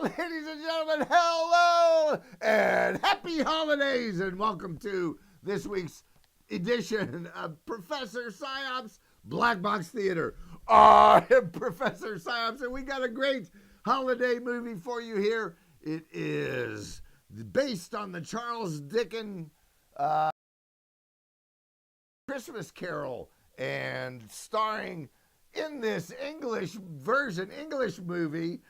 ladies and gentlemen, hello and happy holidays, and welcome to this week's edition of Professor Psyopsz Black Box Theater. I'm Professor Psyopsz, and we got a great holiday movie for you here. It is based on the Charles Dickens Christmas Carol, and starring in this English movie,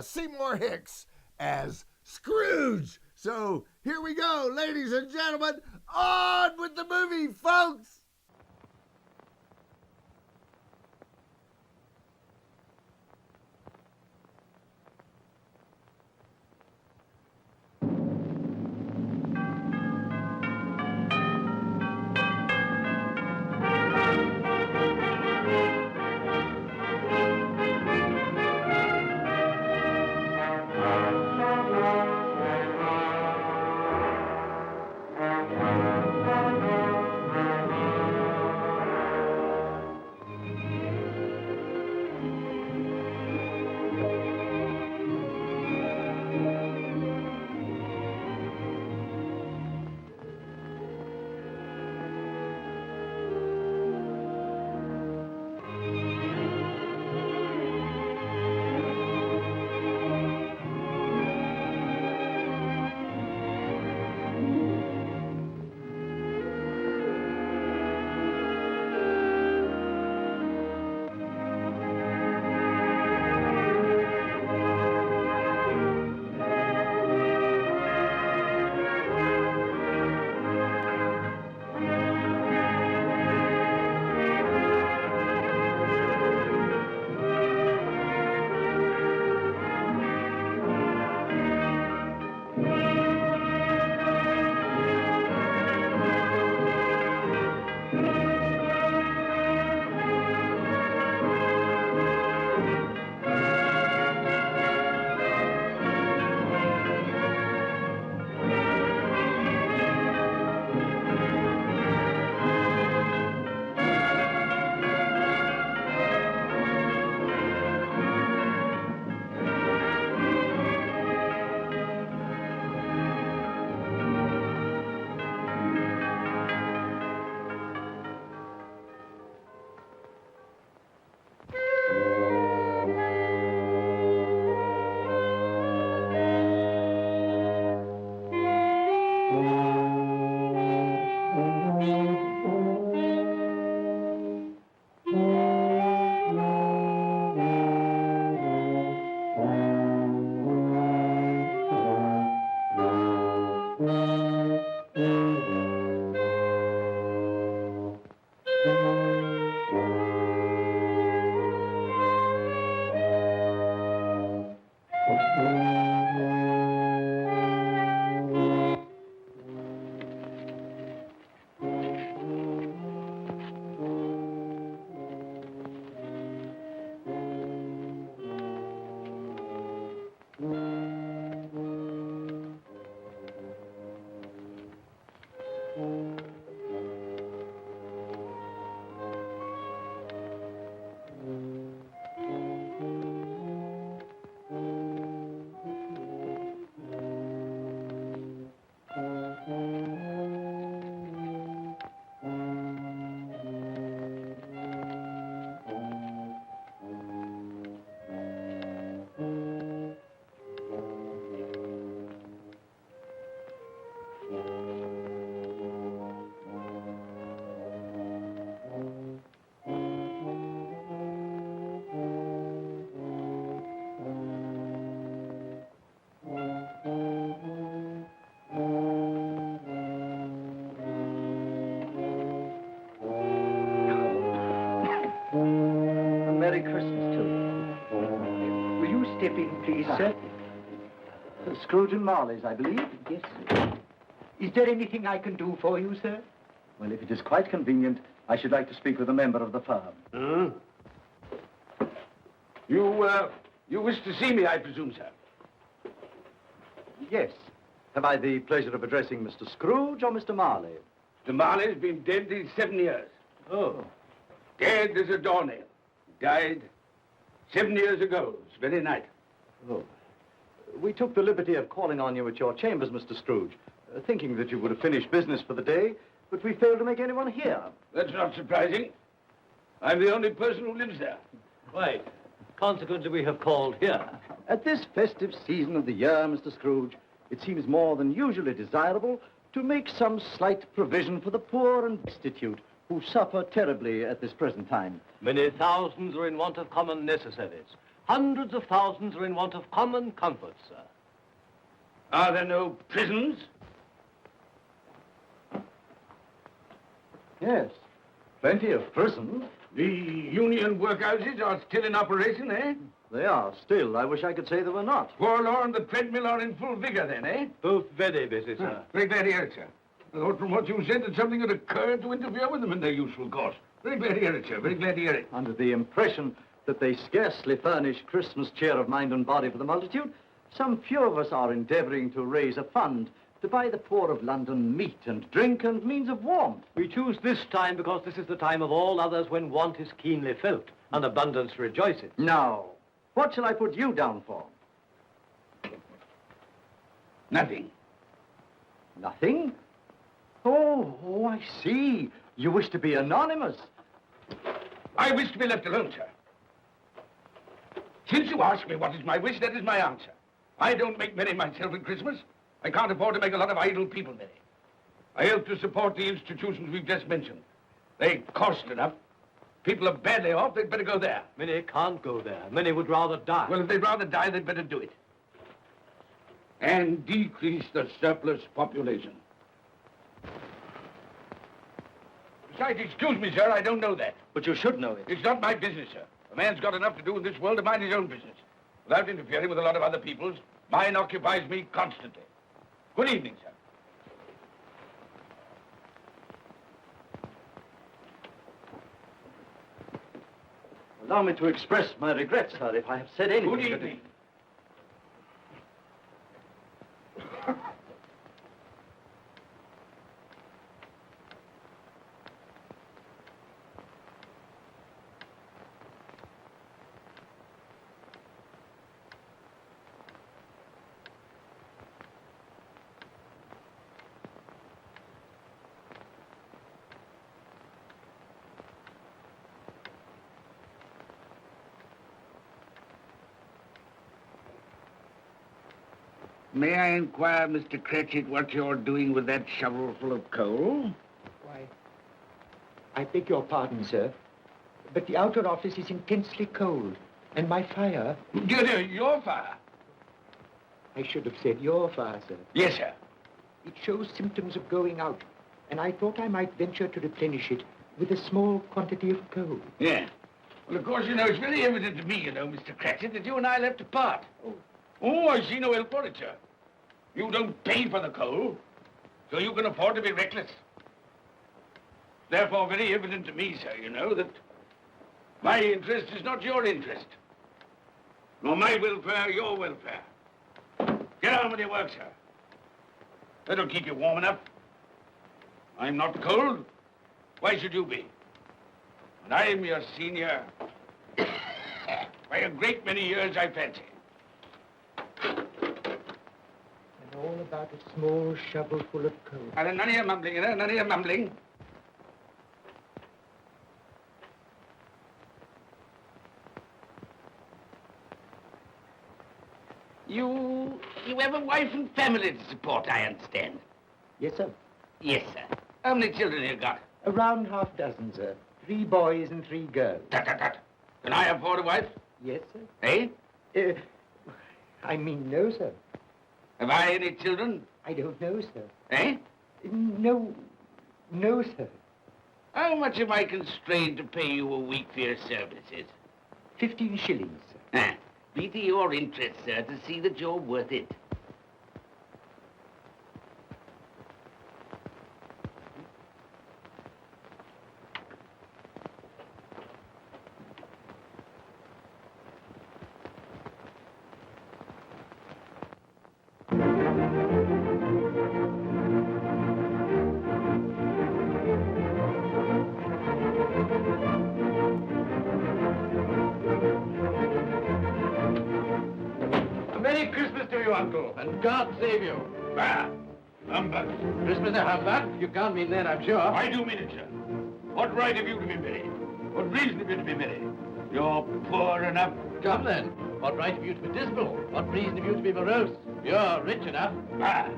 Seymour Hicks as Scrooge. So here we go, ladies and gentlemen, on with the movie, folks. Merry Christmas to you. Will you step in, please, sir? Scrooge and Marley's, I believe. Yes, sir. Is there anything I can do for you, sir? Well, if it is quite convenient, I should like to speak with a member of the firm. You wish to see me, I presume, sir? Yes. Have I the pleasure of addressing Mr. Scrooge or Mr. Marley? The Marley's been dead these 7 years. Oh. Dead as a doornail. Died 7 years ago, this very night. Oh. We took the liberty of calling on you at your chambers, Mr. Scrooge, thinking that you would have finished business for the day, but we failed to make anyone here. That's not surprising. I'm the only person who lives there. Right. Consequently, we have called here. At this festive season of the year, Mr. Scrooge, it seems more than usually desirable to make some slight provision for the poor and destitute who suffer terribly at this present time. Many thousands are in want of common necessaries. Hundreds of thousands are in want of common comforts, sir. Are there no prisons? Yes, plenty of prisons. The union workhouses are still in operation, eh? They are still. I wish I could say they were not. Poor Law and the treadmill are in full vigor then, eh? Both very busy, sir. Very glad to hear it, sir. I thought from what you said that something had occurred to interfere with them in their useful course. Very glad to hear it, sir. Very glad to hear it. Under the impression that they scarcely furnish Christmas cheer of mind and body for the multitude, some few of us are endeavoring to raise a fund to buy the poor of London meat and drink and means of warmth. We choose this time because this is the time of all others when want is keenly felt and abundance rejoices. Now, what shall I put you down for? Nothing. Nothing? Oh, I see. You wish to be anonymous. I wish to be left alone, sir. Since you ask me what is my wish, that is my answer. I don't make merry myself at Christmas. I can't afford to make a lot of idle people merry. I help to support the institutions we've just mentioned. They cost enough. People are badly off, they'd better go there. Many can't go there. Many would rather die. Well, if they'd rather die, they'd better do it. And decrease the surplus population. Besides, excuse me, sir, I don't know that. But you should know it. It's not my business, sir. A man's got enough to do in this world to mind his own business. Without interfering with a lot of other people's, mine occupies me constantly. Good evening, sir. Allow me to express my regrets, sir, if I have said anything. Good evening. May I inquire, Mr. Cratchit, what you're doing with that shovel full of coal? Why, I beg your pardon, sir, but the outer office is intensely cold, and my fire... Dear, your fire? I should have said your fire, sir. Yes, sir. It shows symptoms of going out, and I thought I might venture to replenish it with a small quantity of coal. Yeah. Well, of course, you know, it's very evident to me, you know, Mr. Cratchit, that you and I left apart. Oh, I see no help for it, sir. You don't pay for the coal, so you can afford to be reckless. Therefore, very evident to me, sir, you know, that my interest is not your interest. Nor my welfare, your welfare. Get on with your work, sir. That'll keep you warm enough. I'm not cold. Why should you be? And I'm your senior by a great many years, I fancy. And all about a small shovel full of coal. None of your mumbling, you know, none of your mumbling. You have a wife and family to support, I understand. Yes, sir. Yes, sir. How many children you got? Around half dozen, sir. 3 boys and 3 girls. Tut, tut, tut. Can I afford a wife? Yes, sir. Eh? I mean, no, sir. Have I any children? I don't know, sir. Eh? No, sir. How much am I constrained to pay you a week for your services? 15 shillings, sir. Ah, be to your interest, sir, to see that you're worth it. Merry Christmas to you you, Uncle, and God save you. Bah! Humbug. Christmas a humbug? You can't mean that, I'm sure. I do mean it, sir. What right have you to be merry? What reason have you to be merry? You're poor enough. Come then. What right have you to be dismal? What reason have you to be morose? You're rich enough. Bah!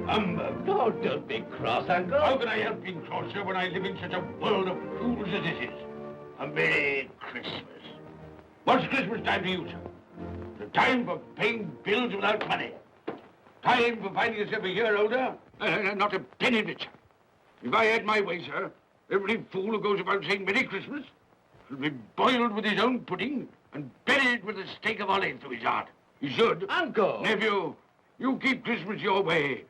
Humbug. Oh, don't be cross, Uncle. How can I help being cross, sir, when I live in such a world of fools as this is? A Merry Christmas. What's Christmas time to you, sir? The time for paying bills without money. Time for finding yourself a year older? Not a penny of it, sir. If I had my way, sir, every fool who goes about saying Merry Christmas should be boiled with his own pudding and buried with a stake of olive through his heart. He should. Uncle! Nephew, you keep Christmas your way.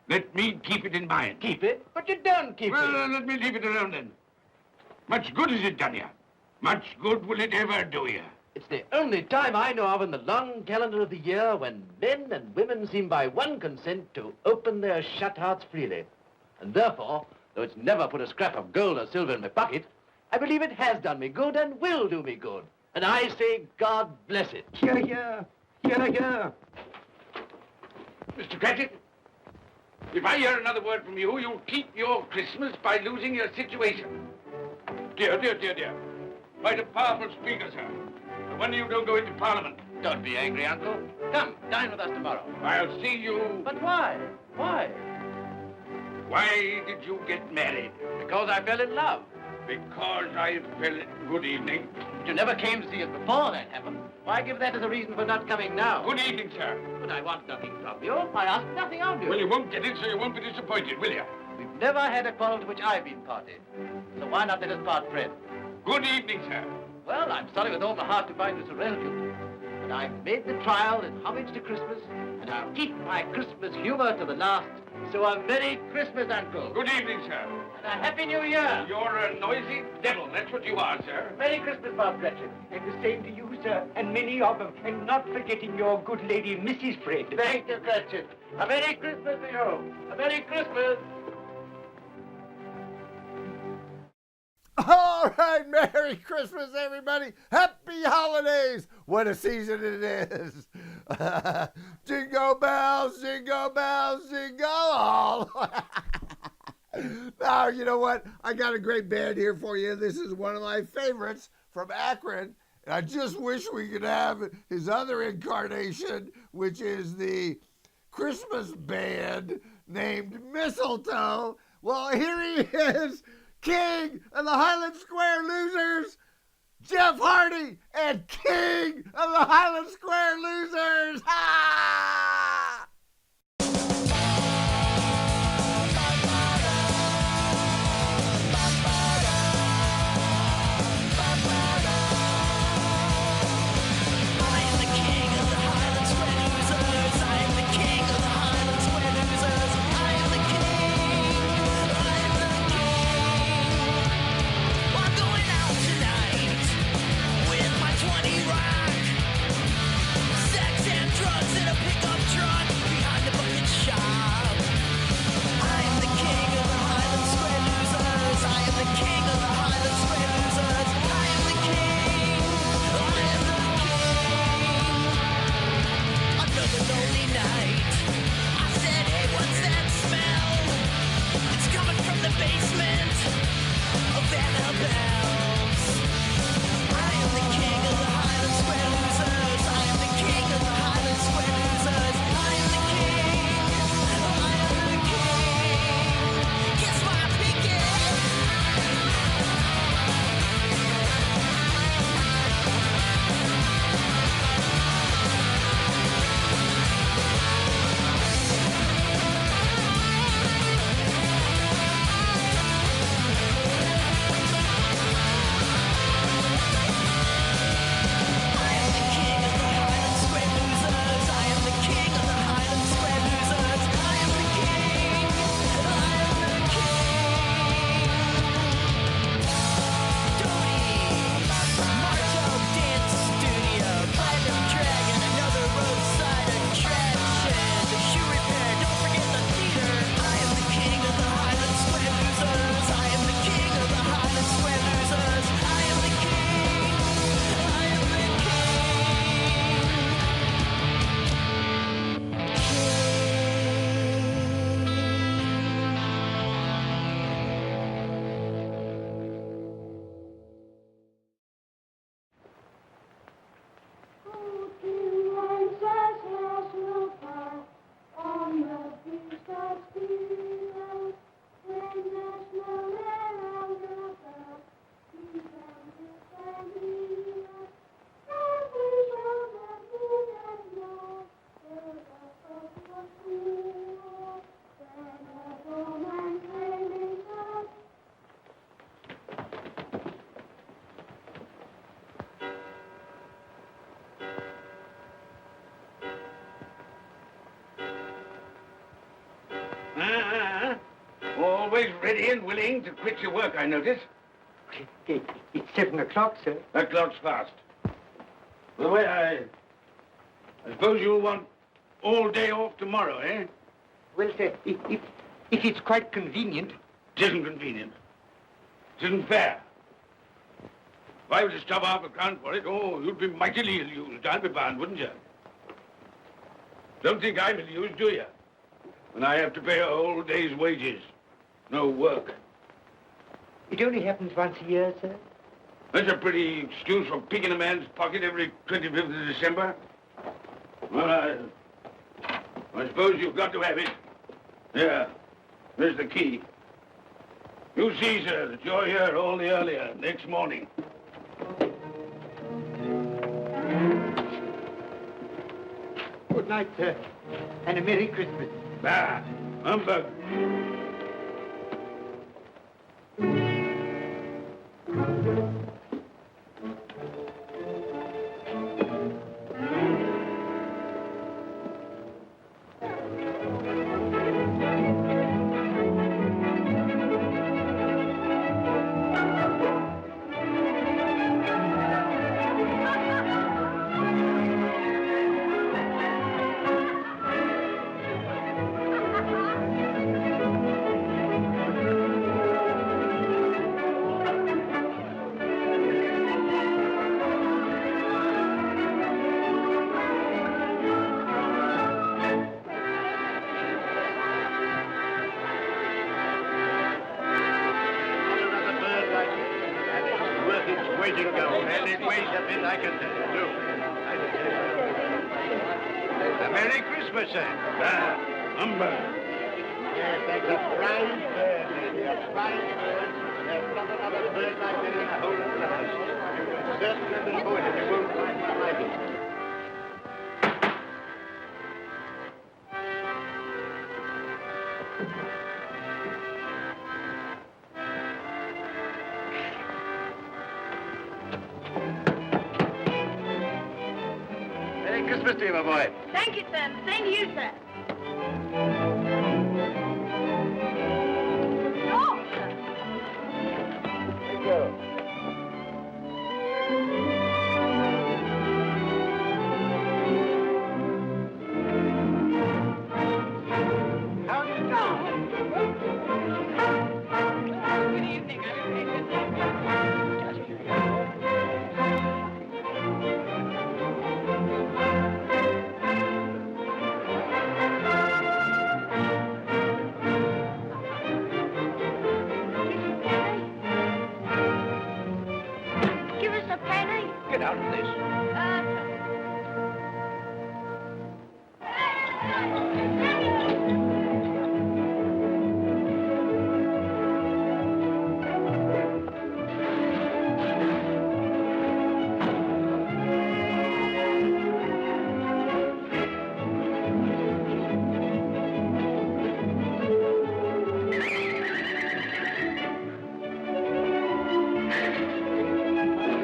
Let me keep it in mine. Keep it? But you don't keep Well, it. let me leave it alone then. Much good has it done you? Much good will it ever do you? It's the only time I know of in the long calendar of the year when men and women seem by one consent to open their shut hearts freely. And therefore, though it's never put a scrap of gold or silver in my pocket, I believe it has done me good and will do me good. And I say, God bless it. Hear, hear. Hear, hear. Mr. Cratchit, if I hear another word from you, you'll keep your Christmas by losing your situation. Dear, dear, dear, dear. Quite a powerful speaker, sir. No wonder you don't go into Parliament. Don't be angry, Uncle. Come, dine with us tomorrow. I'll see you... But why? Why? Why did you get married? Because I fell in love. Because I fell... Good evening. But you never came to see us before that happened. Why give that as a reason for not coming now? Good evening, sir. But I want nothing from you. I ask nothing of you. Well, you won't get it, so you won't be disappointed, will you? We've never had a quarrel to which I've been party. So why not let us part friends? Good evening, sir. Well, I'm sorry with all my heart to find this a relative. But I've made the trial in homage to Christmas, and I'll keep my Christmas humor to the last. So a Merry Christmas, Uncle. Good evening, sir. And a Happy New Year. You're a noisy devil, that's what you are, sir. Merry Christmas, Bob Cratchit. And the same to you, sir, and many of them. And not forgetting your good lady, Mrs. Fred. Thank you, Cratchit. A Merry Christmas to you. A Merry Christmas. All right, Merry Christmas, everybody. Happy holidays. What a season it is. Jingle bells, jingle bells, jingle all. Now, you know what? I got a great band here for you. This is one of my favorites from Akron. And I just wish we could have his other incarnation, which is the Christmas band named Mistletoe. Well, here he is. King of the Highland Square Losers, Jeff Hardy, and King of the Highland Square Losers. Ha! Sex and drugs in a pickup truck. always ready and willing to quit your work, I notice. It's 7 o'clock, sir. That clock's fast. By the way, I suppose you'll want all day off tomorrow, eh? Well, sir, if it's quite convenient. It isn't convenient. It isn't fair. If I were to stop half a crown for it, oh, you'd be mightily ill-used, I'll be bound, wouldn't you? Don't think I'm ill-used, do you? When I have to pay a whole day's wages. No work. It only happens once a year, sir. That's a pretty excuse for picking a man's pocket every 25th of December. Well, I suppose you've got to have it. Yeah, there's the key. You see, sir, that you're here all the earlier next morning. Good night, sir. And a Merry Christmas. Bah, humbug. A Merry Christmas, sir. Humbug. Yes, that's a fine bird, lady, a fine bird. There's not another bird like that in the whole of the house. You will certainly be good if you won't find one like it. Merry Christmas to you, my boy. Thank you, sir. Same to you, sir. Oh, sir. Thank you. How do you do? Good evening. Give us a penny. Get out of this.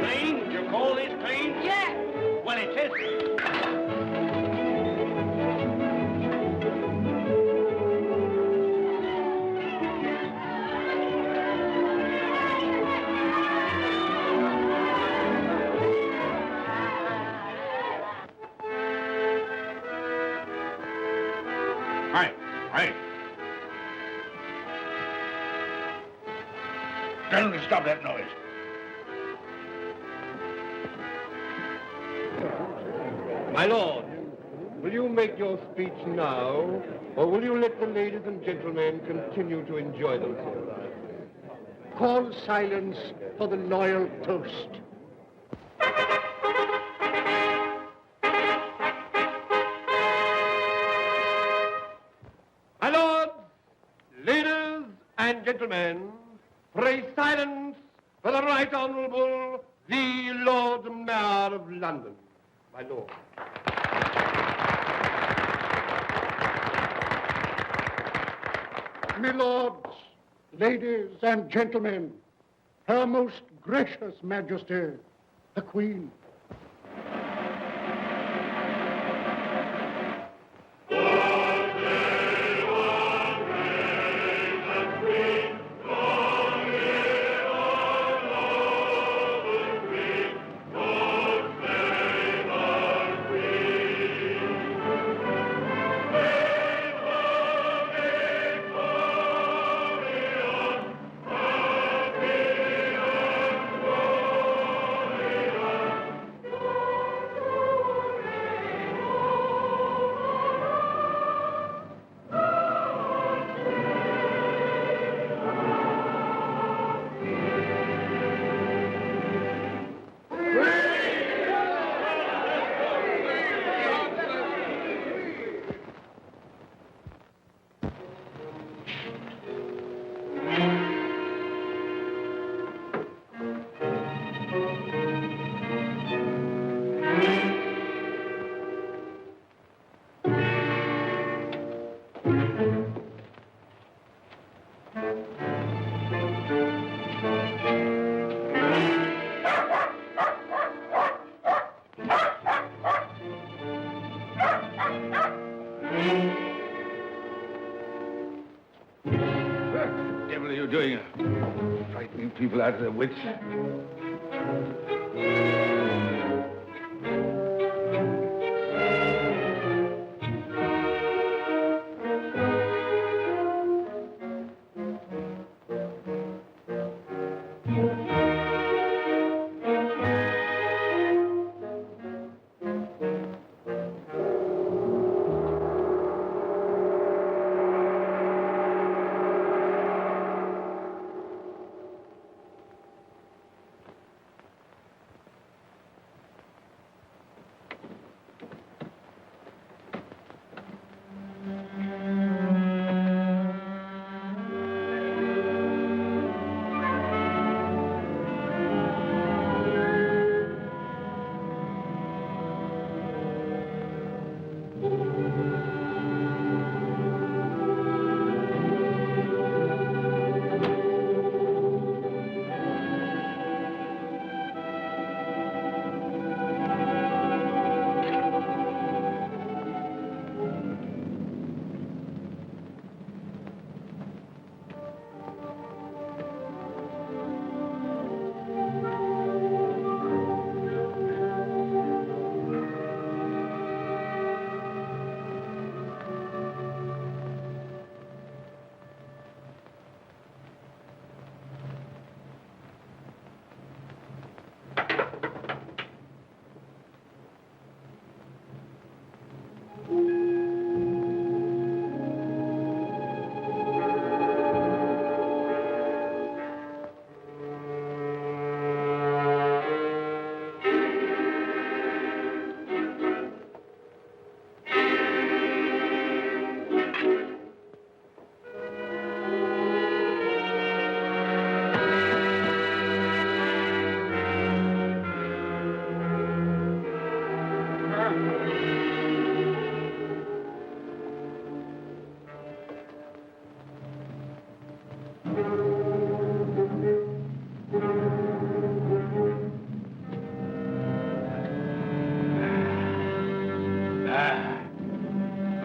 Clean? You call this clean? Yeah. Well, it isn't. Right. Tell them to stop that noise. My lord, will you make your speech now, or will you let the ladies and gentlemen continue to enjoy themselves? Call silence for the loyal toast. My lords, ladies and gentlemen, pray silence for the Right Honourable the Lord Mayor of London. My lord. My lords, ladies and gentlemen, Her Most Gracious Majesty, the Queen. One day, one day, the Queen people out of their wits.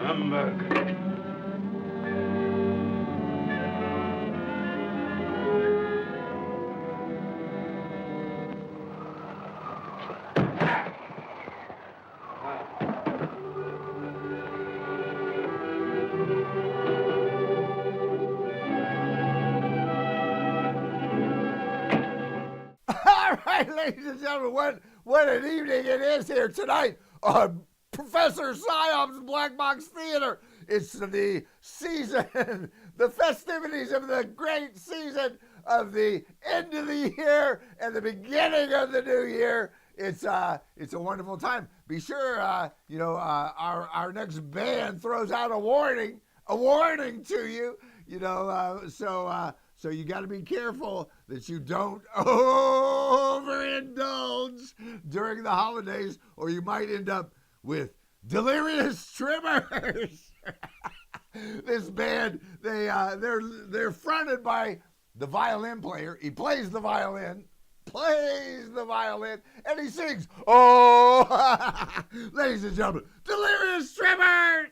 Hamburg. All right, ladies and gentlemen, what an evening it is here tonight on Professor Psyopsz Black Box Theater. It's the season, the festivities of the great season of the end of the year and the beginning of the new year. It's a wonderful time. Be sure, our next band throws out a warning to you, so you got to be careful that you don't overindulge during the holidays, or you might end up with delirious tremors. This band, they're fronted by the violin player. He plays the violin, and he sings. Oh, ladies and gentlemen, delirious tremors.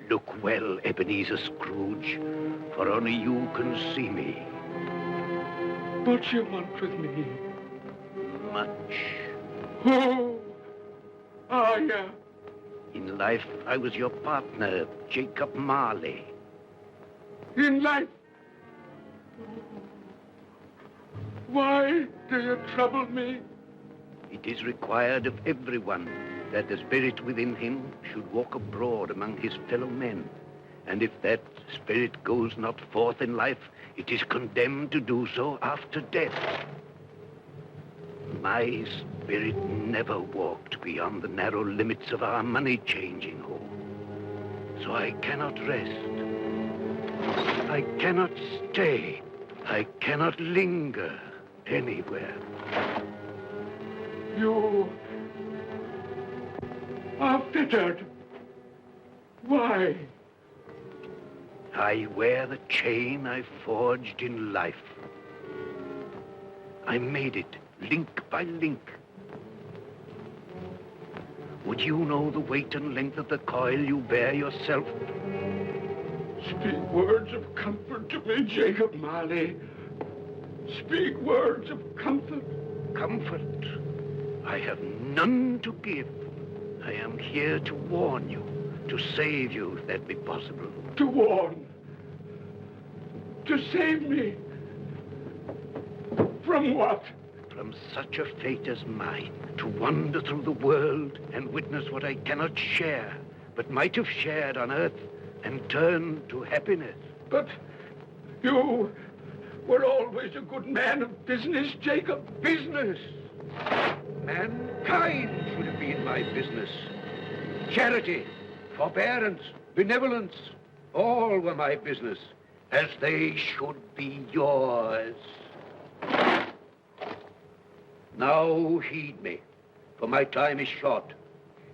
Look well, Ebenezer Scrooge, for only you can see me. What you want with me? Much. Oh, yeah. In life, I was your partner, Jacob Marley. In life. Why do you trouble me? It is required of everyone that the spirit within him should walk abroad among his fellow men. And if that spirit goes not forth in life, it is condemned to do so after death. My spirit never walked beyond the narrow limits of our money-changing hall. So I cannot rest. I cannot stay. I cannot linger anywhere. You are fettered. Why? I wear the chain I forged in life. I made it link by link. Would you know the weight and length of the coil you bear yourself? Speak words of comfort to me, Jacob Marley. Speak words of comfort. Comfort? I have none to give. I am here to warn you, to save you, if that be possible. To warn. To save me. From what? From such a fate as mine, to wander through the world and witness what I cannot share, but might have shared on earth and turn to happiness. But you were always a good man of business, Jacob. Business? Mankind should have been my business. Charity, forbearance, benevolence, all were my business, as they should be yours. Now heed me, for my time is short.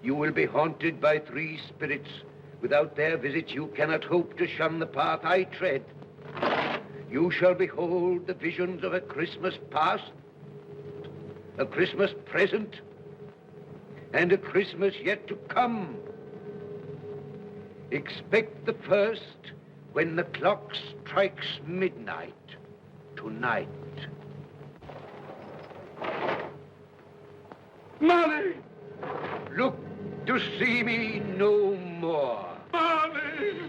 You will be haunted by 3 spirits. Without their visits, you cannot hope to shun the path I tread. You shall behold the visions of a Christmas past, a Christmas present, and a Christmas yet to come. Expect the first when the clock strikes midnight tonight. Marley! Look to see me no more. Marley!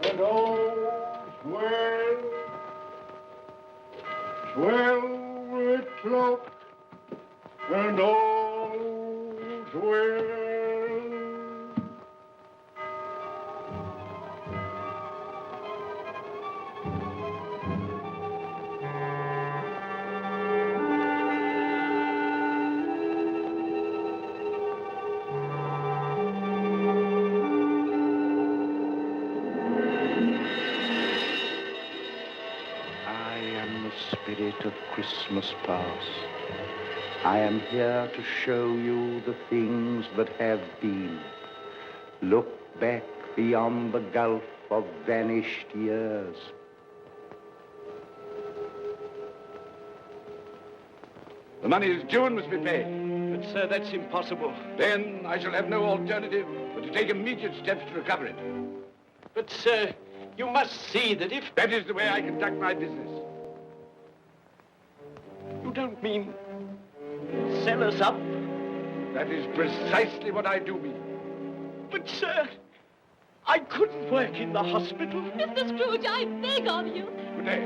And all's well, well with clock, and all's well. Spirit of Christmas past. I am here to show you the things that have been. Look back beyond the gulf of vanished years. The money is due and must be paid. But, sir, that's impossible. Then I shall have no alternative but to take immediate steps to recover it. But, sir, you must see that if... That is the way I conduct my business. don't mean sell us up? That is precisely what I do mean. But, sir, I couldn't work in the hospital. Mr. Scrooge, I beg of you. Good day.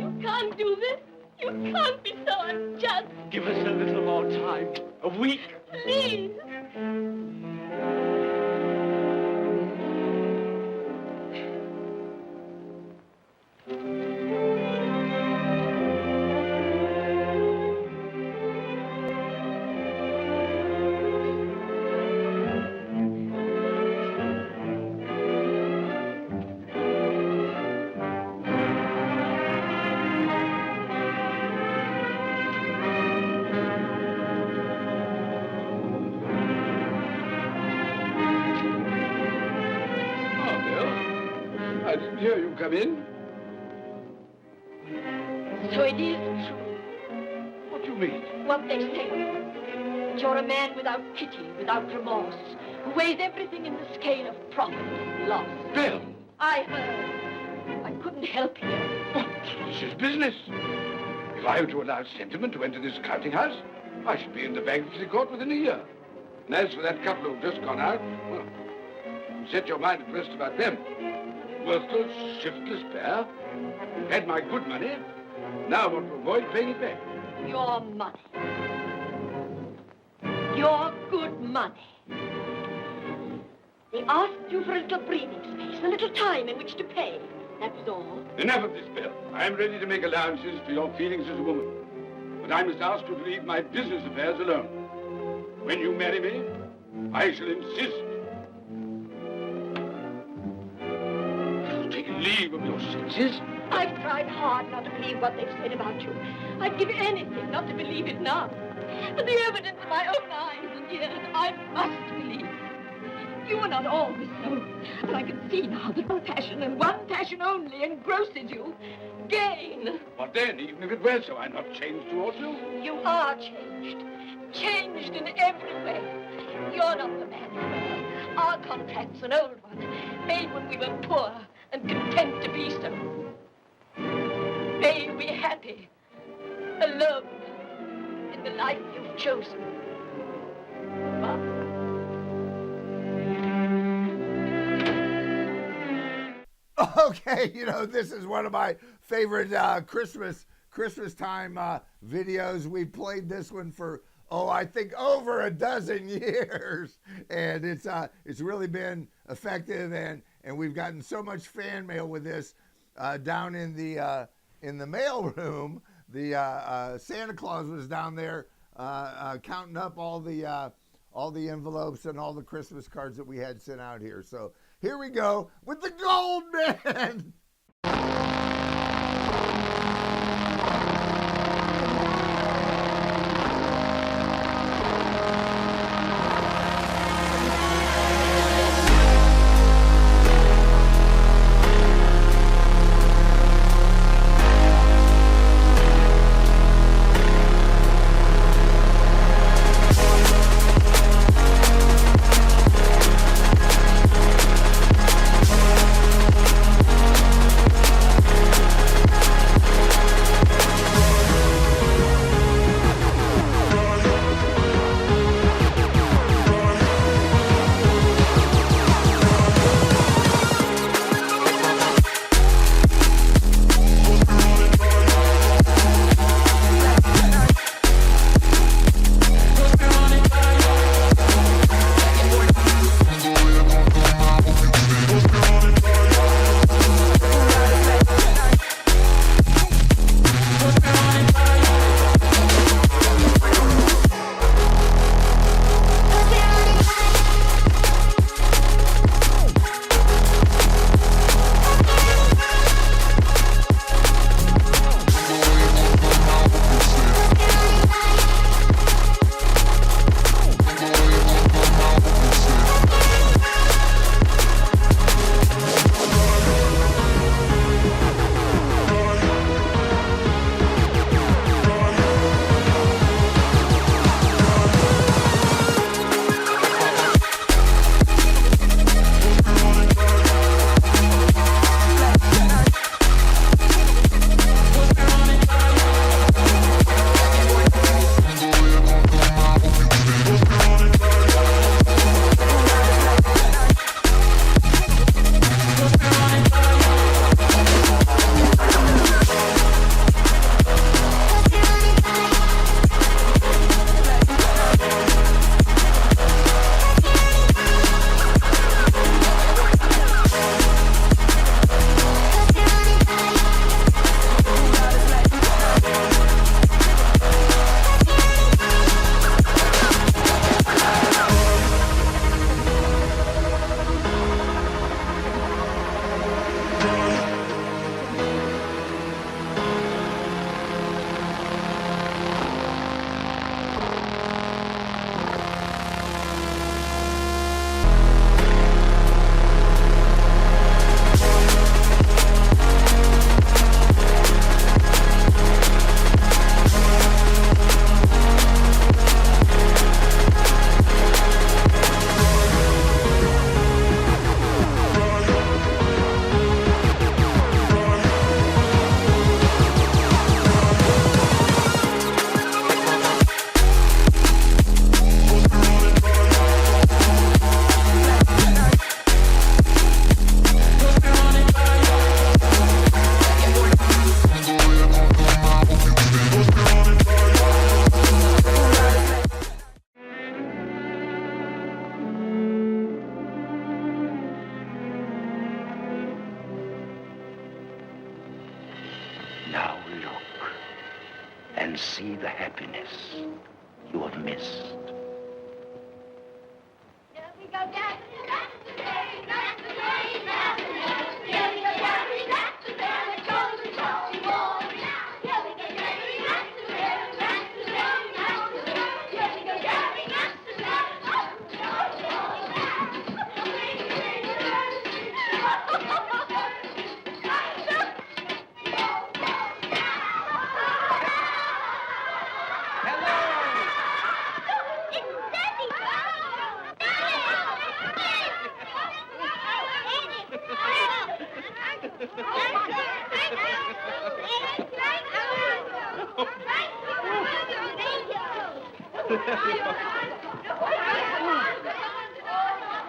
You can't do this. You can't be so unjust. Give us a little more time. A week. Please. I didn't hear you come in. So it is true. What do you mean? What they say of you. That you're a man without pity, without remorse, who weighs everything in the scale of profit and loss. Bill! I heard. I couldn't help hearing. What? This is business. If I were to allow sentiment to enter this counting house, I should be in the bankruptcy court within a year. And as for that couple who've just gone out, well, set your mind at rest about them. Worthless, shiftless pair. Had my good money. Now want to avoid paying it back. Your money. Your good money. They asked you for a little breathing space, a little time in which to pay. That was all. Enough of this, Bill. I am ready to make allowances for your feelings as a woman. But I must ask you to leave my business affairs alone. When you marry me, I shall insist. Take leave of your senses. I've tried hard not to believe what they've said about you. I'd give anything not to believe it now. But the evidence in my own eyes and ears, I must believe. You were not always so. But I can see now that one passion and one passion only engrosses you. Gain. What then? Even if it were so, I'm not changed towards you. You are changed. Changed in every way. You're not the man you were. Our contract's an old one, made when we were poor and content to be so. May you be happy, alone, in the life you've chosen. Goodbye. Okay, you know, this is one of my favorite Christmas time videos. We played this one for, I think over a dozen years, and it's really been effective, and we've gotten so much fan mail with this down in the mail room. The Santa Claus was down there counting up all the envelopes and all the Christmas cards that we had sent out here. So here we go with the Gold Man. see the happiness you have missed.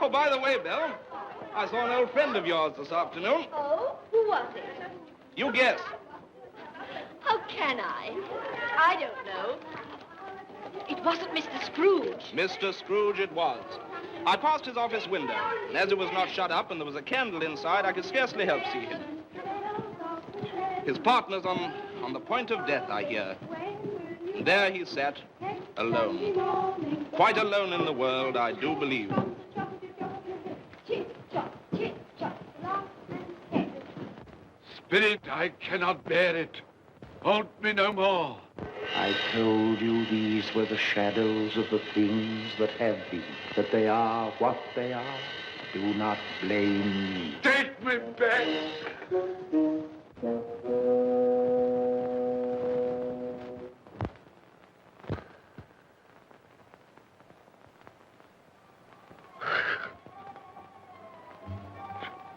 Oh, by the way, Bill, I saw an old friend of yours this afternoon. Oh? Who was it? You guess. How can I? I don't know. It wasn't Mr. Scrooge. Mr. Scrooge it was. I passed his office window, and as it was not shut up and there was a candle inside, I could scarcely help see him. His partner's on the point of death, I hear. And there he sat, alone. Quite alone in the world, I do believe. Spirit, I cannot bear it. Haunt me no more. I told you these were the shadows of the things that have been, that they are what they are. Do not blame me. Take me back.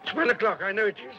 It's 1 o'clock, I know it is.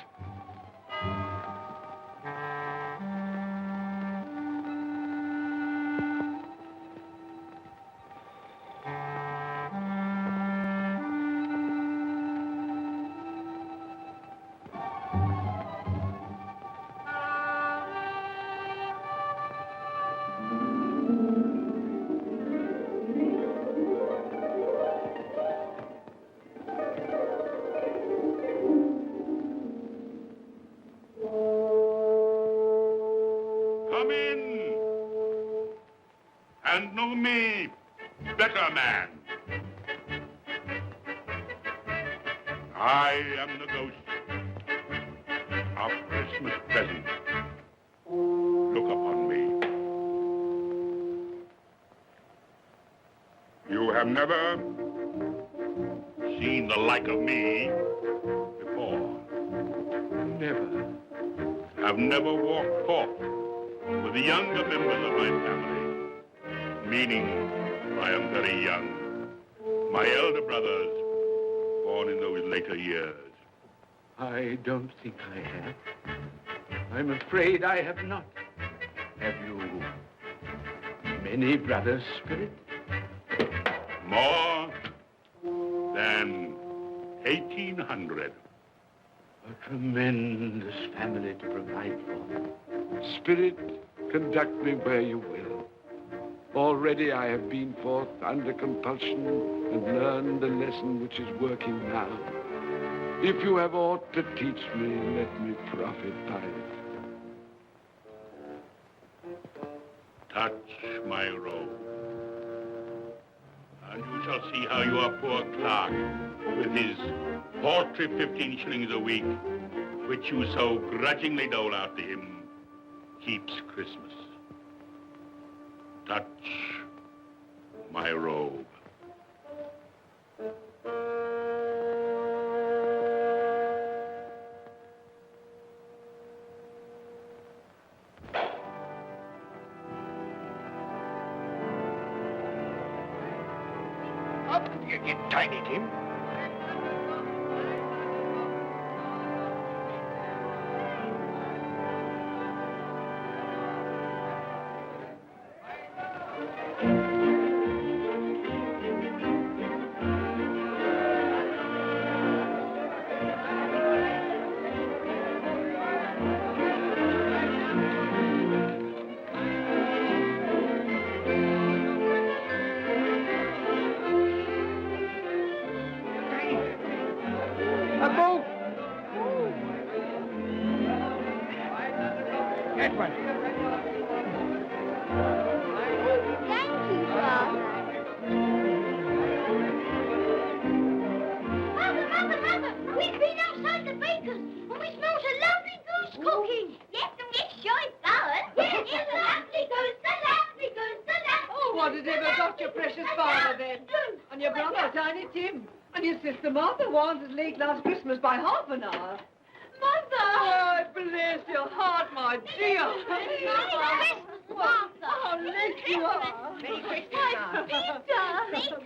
Come in and know me, better man. I am the ghost of Christmas present. Look upon me. You have never seen the like of me before. Never. I've never walked forth with the younger members of my family, meaning I am very young. My elder brothers, born in those later years. I don't think I have. I'm afraid I have not. Have you many brothers, Spirit? More than 1,800. A tremendous family to provide for. Spirit, conduct me where you will. Already I have been forth under compulsion and learned the lesson which is working now. If you have aught to teach me, let me profit by it. Touch my robe, and you shall see how your poor clerk, with his paltry 15 shillings a week, which you so grudgingly dole out to him, keeps Christmas. Touch my robe. Up, you tiny Tim. That one. Mother, we've been outside the baker's and we smelt a lovely goose cooking. Yes, and it's sure flowers. Yes, it's a lovely goose, a lovely goose, a lovely Oh, what has ever got your precious father, then? And your brother, Tiny Tim? And your sister Martha was as late last Christmas by half an hour. Mother! Oh, bless your heart, my dear. Merry Christmas, Martha. How late you are. Merry Christmas,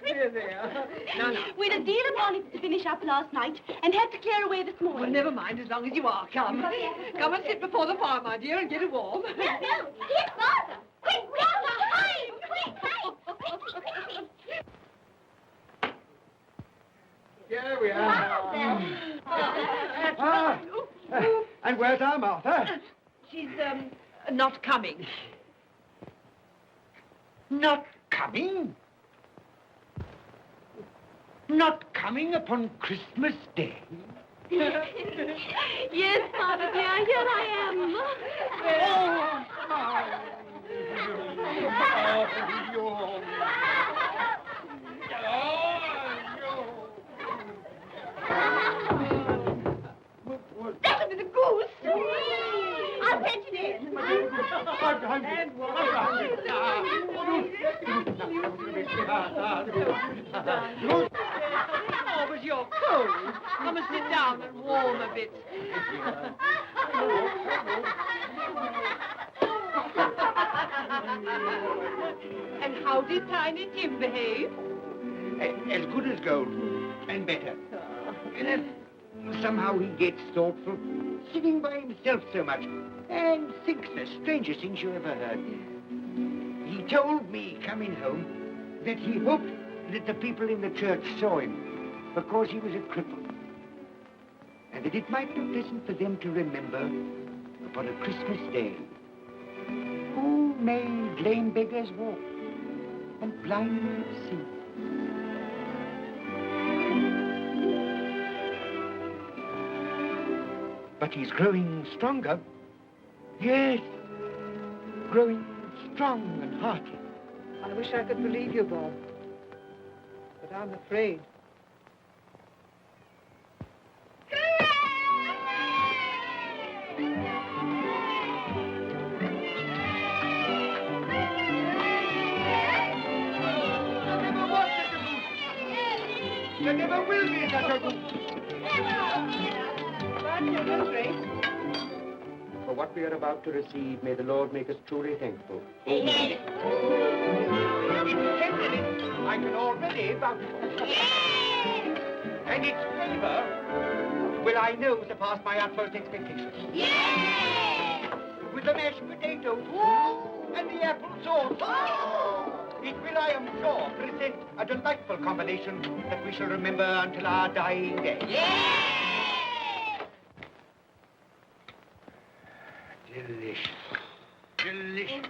Peter. There, there. No. We had a deal of bonnets to finish up last night and had to clear away this morning. Well, never mind, as long as you are. Come. Come and sit before the fire, my dear, and get it warm. No, here's Martha. Quick, Martha, hide. Quick, hide. Here we are. And where's our Martha? She's, not coming. Not coming? Not coming upon Christmas Day? Yes, Father dear, here I am. That'll be the goose. I'll fetch it in. Oh, but you're cold. Come and sit down and warm a bit. And how did Tiny Tim behave? As good as gold, and better. Somehow he gets thoughtful, sitting by himself so much, and thinks the strangest things you ever heard. He told me, coming home, that he hoped that the people in the church saw him, because he was a cripple. And that it might be pleasant for them to remember, upon a Christmas day, who made lame beggars walk, and blind men see. But he's growing stronger. Yes, growing strong and hearty. I wish I could believe you, Bob. But I'm afraid. There never will be such a goose. For what we are about to receive, may the Lord make us truly thankful. I can already vouch for. And its flavor will, I know, surpass my utmost expectations. With the mashed potatoes and the apple sauce. It will, I am sure, present a delightful combination that we shall remember until our dying day. Delicious. Delicious.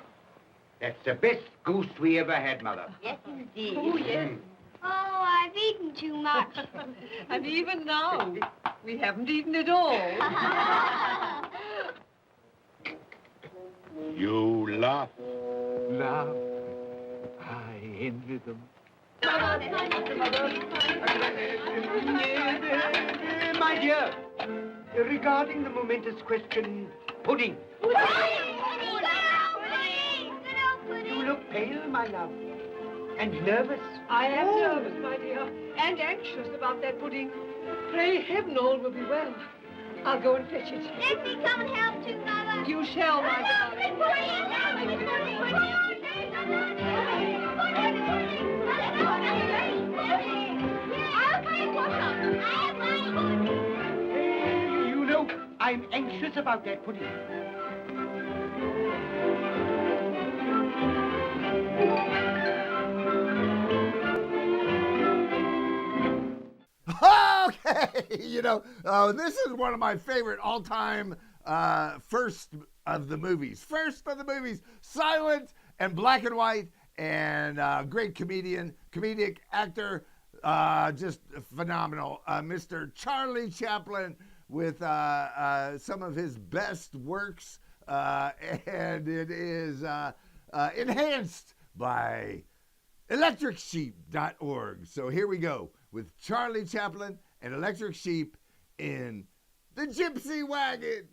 That's the best goose we ever had, Mother. Yes, indeed. Oh, yes. Oh, I've eaten too much. And even now, we haven't eaten it all. You laugh. Laugh. I envy them. My dear, regarding the momentous question, pudding. You look pale, my love, and nervous. I am nervous, my dear, and anxious about that pudding. Pray heaven all will be well. I'll go and fetch it. Let me come and help too, Mother. You shall, my darling. You know, I'm anxious about that pudding. Okay, this is one of my favorite all-time first of the movies, silent and black and white, and great comedic actor, just phenomenal. Mr. Charlie Chaplin with some of his best works, and it is enhanced by electricsheep.org. So here we go with Charlie Chaplin and Electric Sheep in The Gypsy Wagon.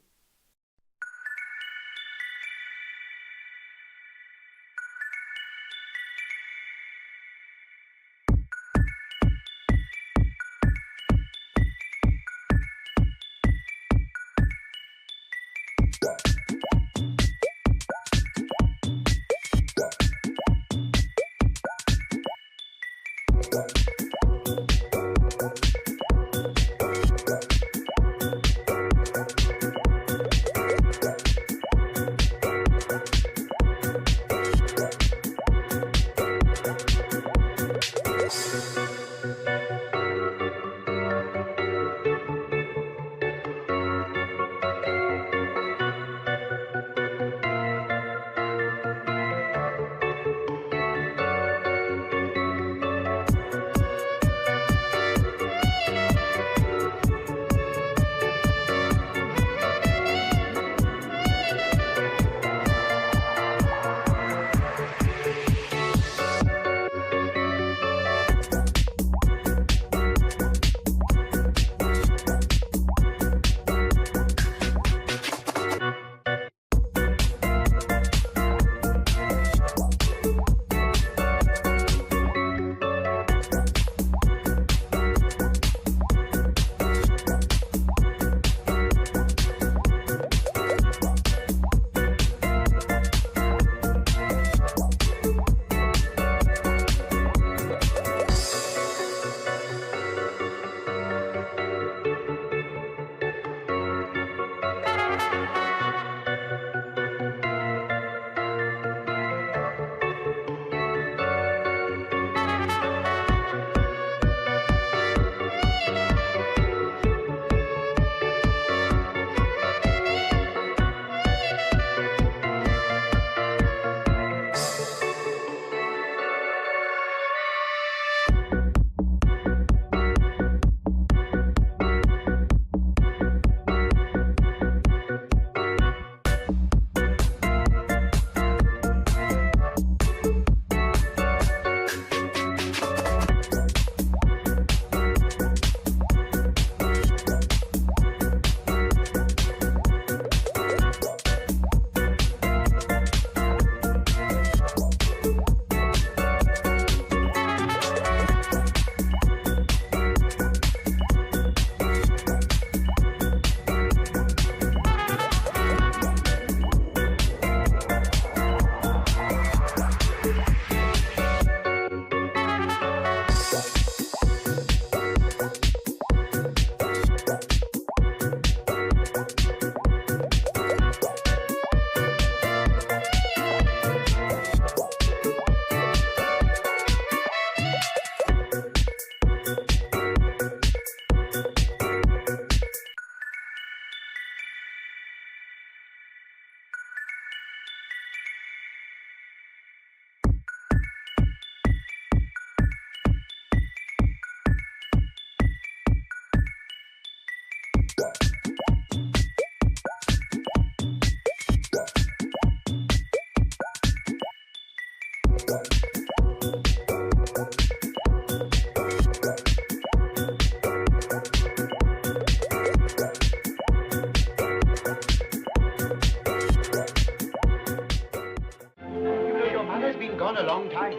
Gone a long time.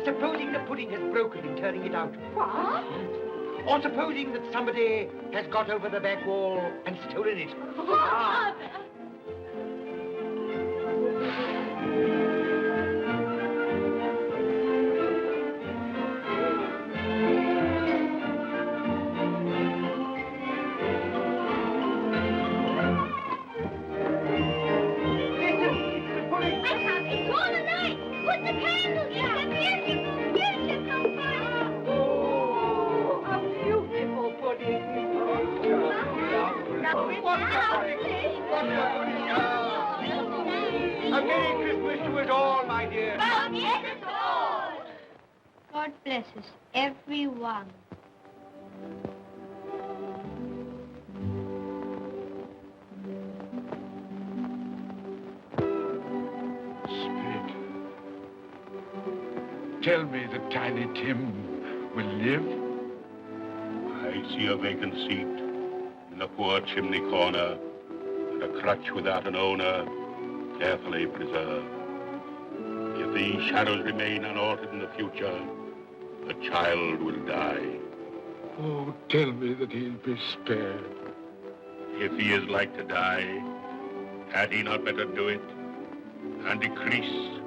Supposing the pudding has broken in turning it out. What? Or supposing that somebody has got over the back wall and stolen it. Father! A Merry Christmas to us all, my dear. God bless us, everyone. Spirit, tell me that Tiny Tim will live? I see a vacant seat in the poor chimney corner, and a crutch without an owner, carefully preserved. If these shadows remain unaltered in the future, the child will die. Oh, tell me that he'll be spared. If he is like to die, had he not better do it and decrease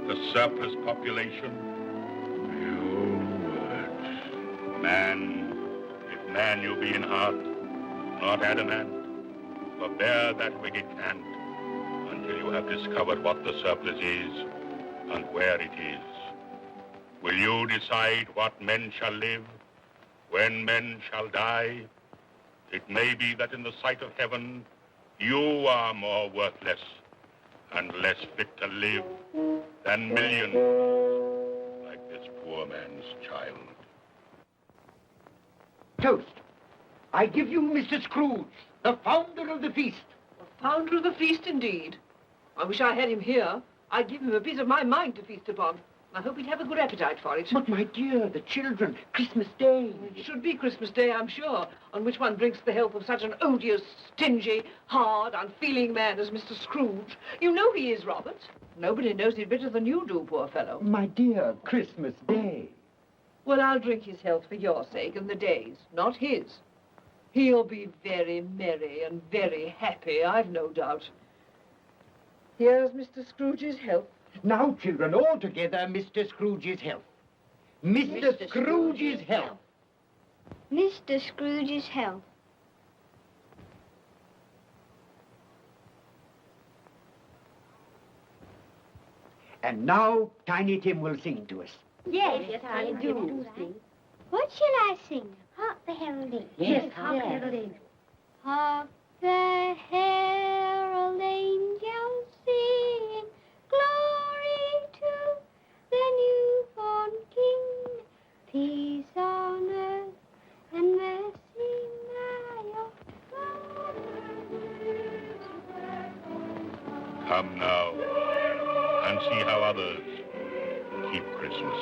the surplus population? Your words. Man, if man you be in heart, not adamant, forbear that wicked cant until you have discovered what the surplus is and where it is. Will you decide what men shall live, when men shall die? It may be that in the sight of heaven, you are more worthless and less fit to live than millions like this poor man's child. Toast. I give you Mr. Scrooge, the founder of the feast. The founder of the feast, indeed. I wish I had him here. I'd give him a piece of my mind to feast upon. I hope he'd have a good appetite for it. But, my dear, the children, Christmas Day. It should be Christmas Day, I'm sure, on which one drinks the health of such an odious, stingy, hard, unfeeling man as Mr. Scrooge. You know he is, Robert. Nobody knows it better than you do, poor fellow. My dear, Christmas Day. Well, I'll drink his health for your sake and the day's, not his. He'll be very merry and very happy, I've no doubt. Here's Mr. Scrooge's health. Now, children, all together, Mr. Scrooge's health. Mr. Scrooge's health. Mr. Scrooge's health. And now, Tiny Tim will sing to us. Yes, I do sing. What shall I sing? Hark the heralding. Yes, hark the heralding. Hark the herald angels sing, glory to the newborn King, peace on earth and mercy nigh of God. Come now and see how others keep Christmas.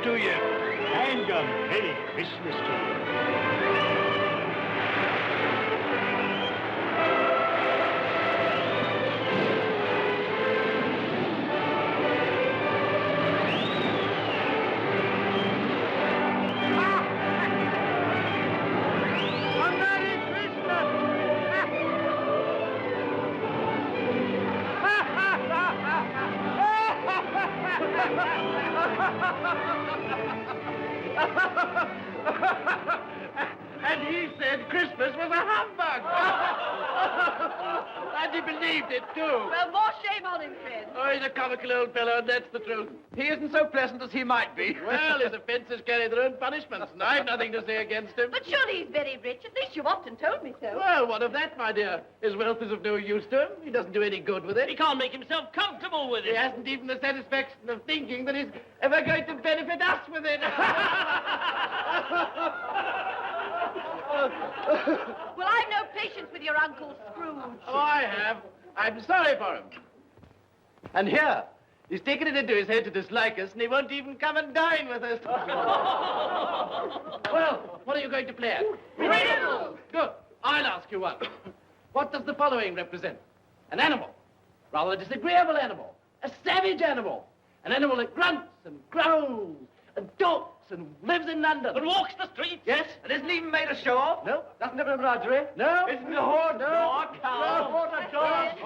To you. And a Merry Christmas to you. And he said Christmas was a humbug. And he believed it, too. Well, more shame on him, Fred. Oh, he's a comical old fellow, and that's the truth. He isn't so pleasant as he might be. Well, his offences carry their own punishments, and I've nothing to say against him. But surely he's very rich. At least you've often told me so. Well, what of that, my dear? His wealth is of no use to him. He doesn't do any good with it. He can't make himself comfortable with it. He hasn't even the satisfaction of thinking that he's ever going to benefit us with it. Well, I've no patience with your Uncle Scrooge. Oh, I have. I'm sorry for him. And here, he's taken it into his head to dislike us, and he won't even come and dine with us. Well, what are you going to play at? Riddles. Good. I'll ask you one. What does the following represent? An animal. Rather a disagreeable animal. A savage animal. An animal that grunts and growls and talks and lives in London. And walks the streets? Yes. And isn't even made ashore? No. Doesn't have an embroidery. No. Isn't a horse? No. Nor a cow? No. Not a dog.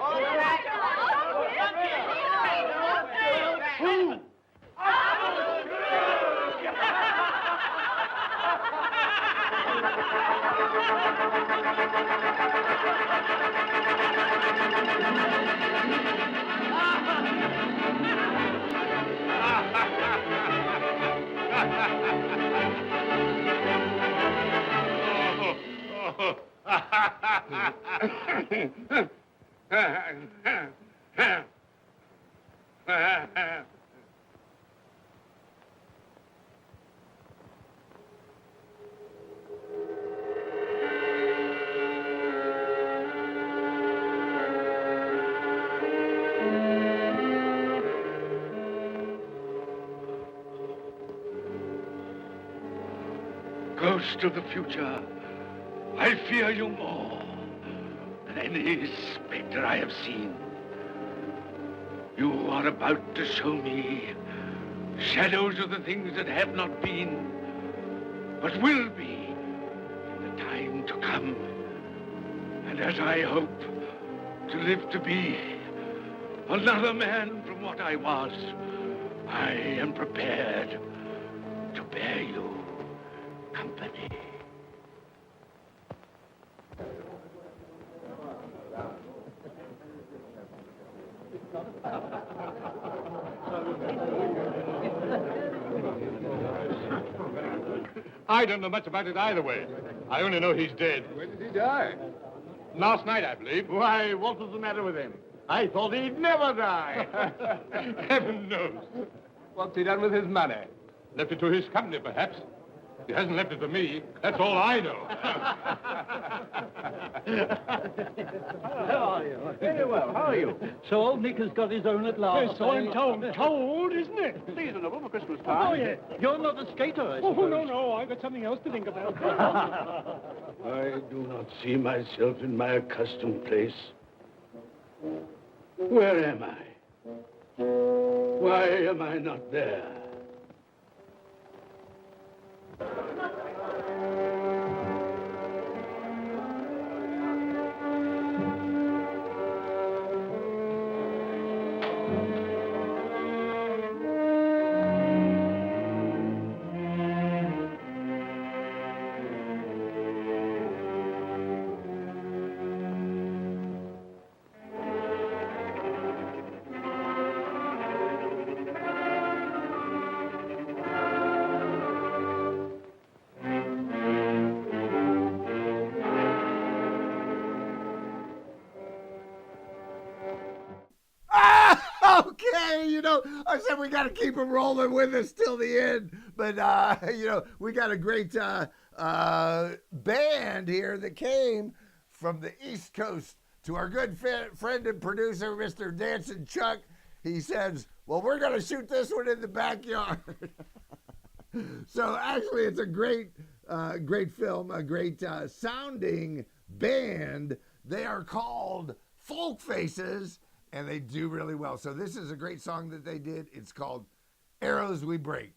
Who? Ghost of the future, I fear you more than any specter I have seen. You are about to show me shadows of the things that have not been, but will be in the time to come. And as I hope to live to be another man from what I was, I am prepared to bear you company. I don't know much about it either way. I only know he's dead. When did he die? Last night, I believe. Why, what was the matter with him? I thought he'd never die. Heaven knows. What's he done with his money? Left it to his company, perhaps. He hasn't left it to me. That's all I know. How are you? Very well. How are you? So old Nick has got his own at last. Yes, so I'm told. Told, isn't it? Seasonable for Christmas time. Oh, yeah. You're not a skater, I suppose. No. I've got something else to think about. I do not see myself in my accustomed place. Where am I? Why am I not there? Okay, I said we got to keep him rolling with us till the end. But, we got a great band here that came from the East Coast to our good friend and producer, Mr. Dancing Chuck. He says, well, we're going to shoot this one in the backyard. So, actually, it's a great film, a great sounding band. They are called Folk Faces. And they do really well. So this is a great song that they did. It's called Arrows We Break.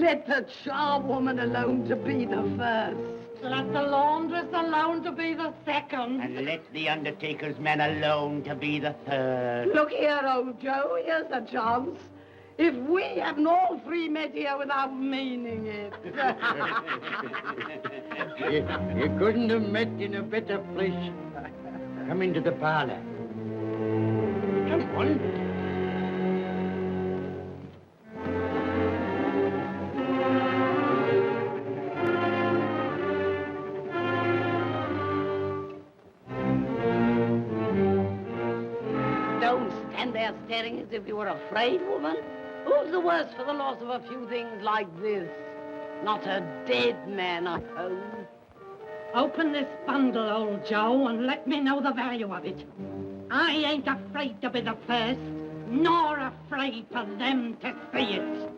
Let the charwoman alone to be the first. Let the laundress alone to be the second. And let the undertaker's man alone to be the third. Look here, old Joe, here's a chance. If we haven't all three met here without meaning it. You couldn't have met in a better place. Come into the parlor. Come on. Don't stand there staring as if you were afraid, woman. Who's the worse for the loss of a few things like this? Not a dead man, I suppose. Open this bundle, old Joe, and let me know the value of it. I ain't afraid to be the first, nor afraid for them to see it.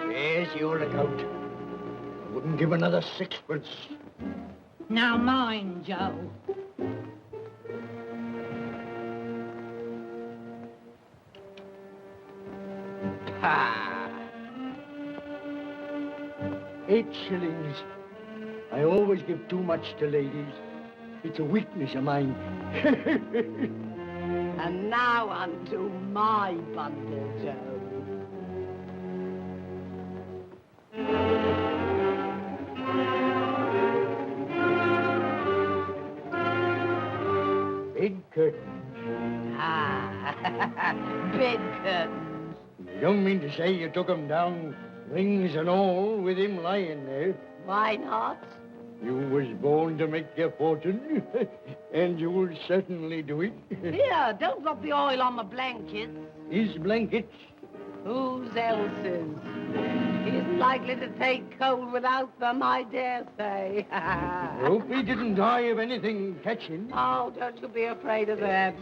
There's your lookout. I wouldn't give another sixpence. Now mind, Joe. Pah! 8 shillings. I always give too much to ladies. It's a weakness of mine. And now unto my bundle, Joe. Bed curtains. Ah, bed curtains. You don't mean to say you took 'em down, rings and all, with him lying there? Why not? You was born to make your fortune, and you'll certainly do it. Here, don't drop the oil on the blankets. His blankets? Whose else's? He isn't likely to take cold without them, I dare say. Hope he didn't die of anything catching. Oh, don't you be afraid of that.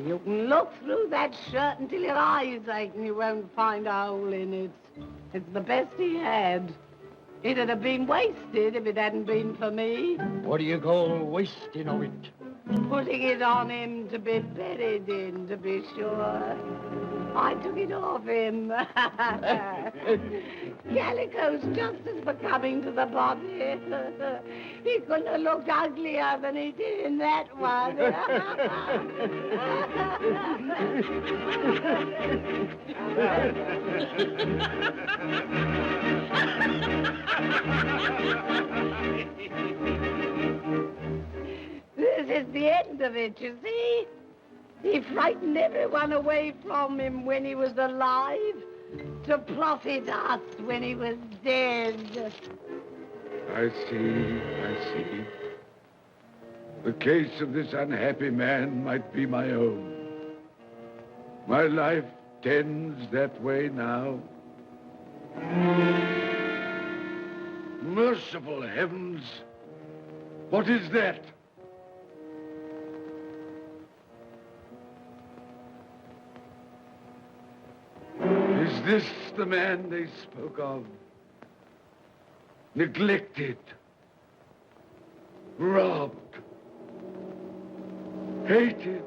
You can look through that shirt until your eyes ache and you won't find a hole in it. It's the best he had. It'd have been wasted if it hadn't been for me. What do you call wasting of it? Putting it on him to be buried in, to be sure. I took it off him. Calico's just as becoming to the body. He couldn't have looked uglier than he did in that one. This is the end of it, you see. He frightened everyone away from him when he was alive to profit us when he was dead. I see. The case of this unhappy man might be my own. My life tends that way now. Merciful heavens! What is that? Is this the man they spoke of? Neglected, robbed, hated.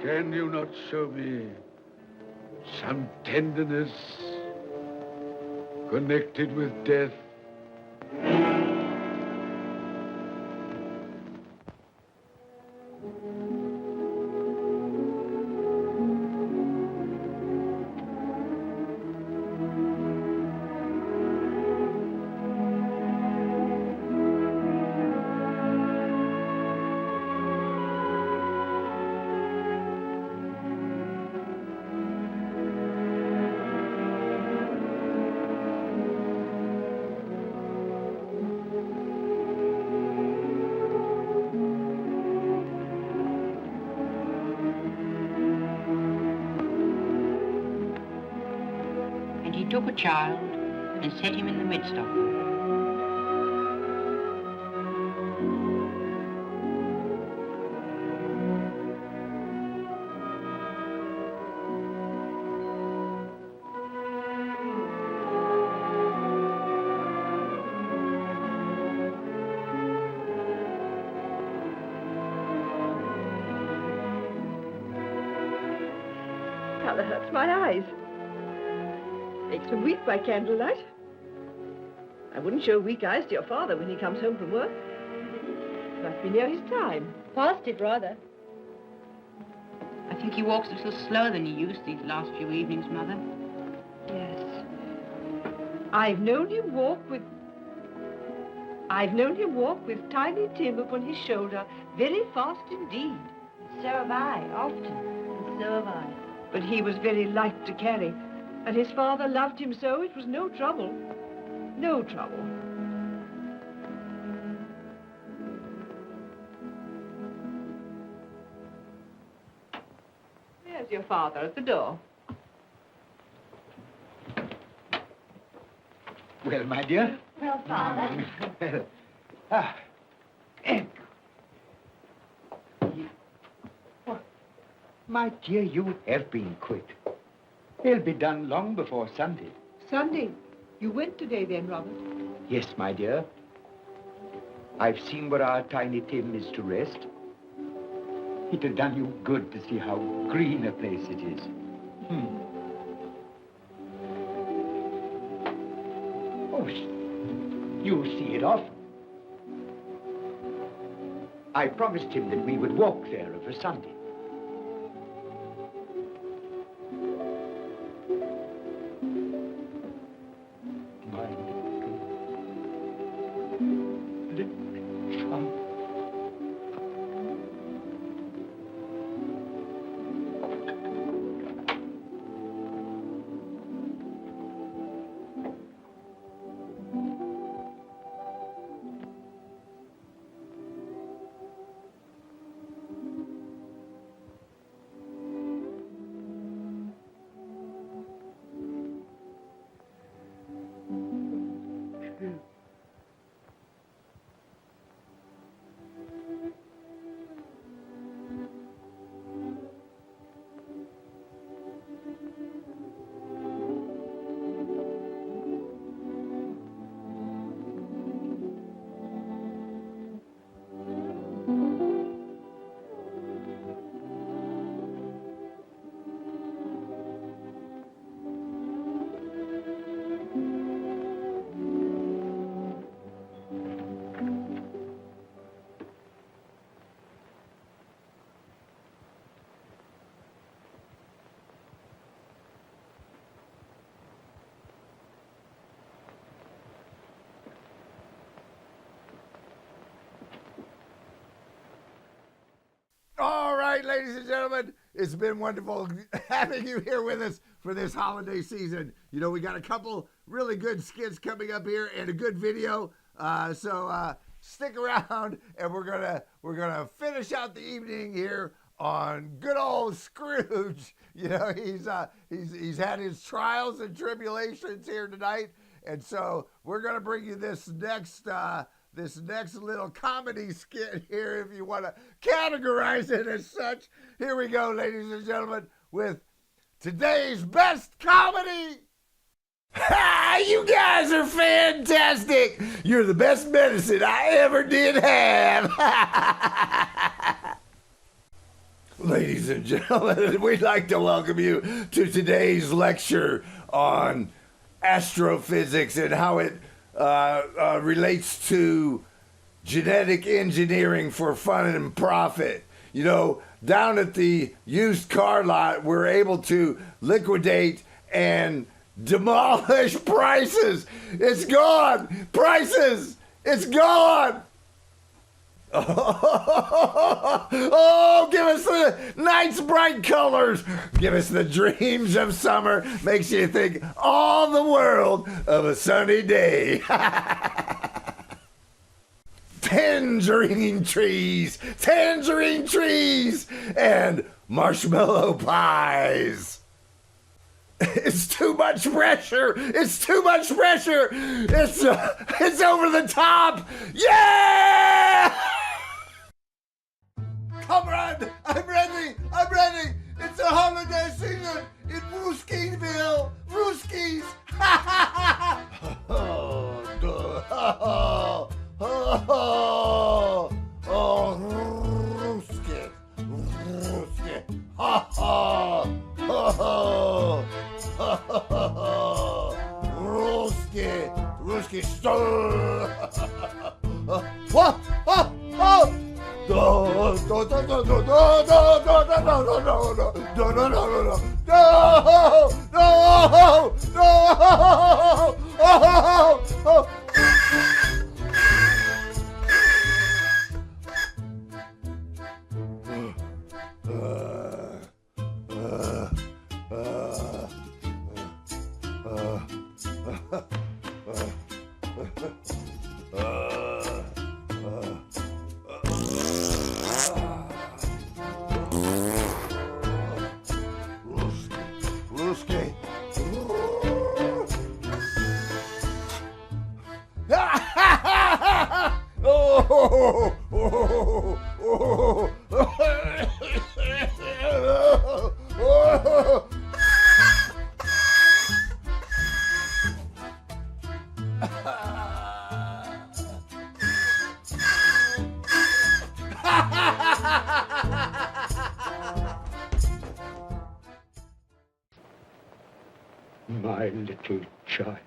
Can you not show me some tenderness connected with death? Took a child and set him in the midst of them. Colour hurts my eyes. Makes me weep by candlelight. I wouldn't show weak eyes to your father when he comes home from work. Must be near his time. Past it, rather. I think he walks a little slower than he used these last few evenings, Mother. Yes. I've known him walk with Tiny Tim upon his shoulder very fast indeed. So have I, often. And so have I. But he was very light to carry, and his father loved him so it was no trouble. No trouble. There's your father at the door. Well, my dear. Well, Father. Ah. My dear, you have been quick. They'll be done long before Sunday. Sunday. You went today then, Robert? Yes, my dear. I've seen where our Tiny Tim is to rest. It had done you good to see how green a place it is. Oh, you see it often. I promised him that we would walk there of a Sunday. All right, ladies and gentlemen, it's been wonderful having you here with us for this holiday season. You know, we got a couple really good skits coming up here and a good video. So stick around, and we're gonna finish out the evening here on good old Scrooge. You know, he's had his trials and tribulations here tonight, and so we're gonna bring you this next little comedy skit here, if you want to categorize it as such. Here we go, ladies and gentlemen, with today's best comedy. Ha! You guys are fantastic. You're the best medicine I ever did have. Ladies and gentlemen, we'd like to welcome you to today's lecture on astrophysics and how it relates to genetic engineering for fun and profit. You know, down at the used car lot, we're able to liquidate and demolish prices. It's gone. Prices. It's gone. Oh, give us the night's bright colors. Give us the dreams of summer. Makes you think all the world of a sunny day. Tangerine trees, and marshmallow pies. It's too much pressure. It's too much pressure. It's over the top. Yeah! Come on, I'm ready. I'm ready. It's a holiday season in Wooskiesville. Rooskies. Rooski. Rooski. Ha ha. Ruski, Ruski, stir. What? Oh, oh. No, no, no, no, no, no, no, no, no, no, no, no, no, no, no, no, no, Ruski. My little child.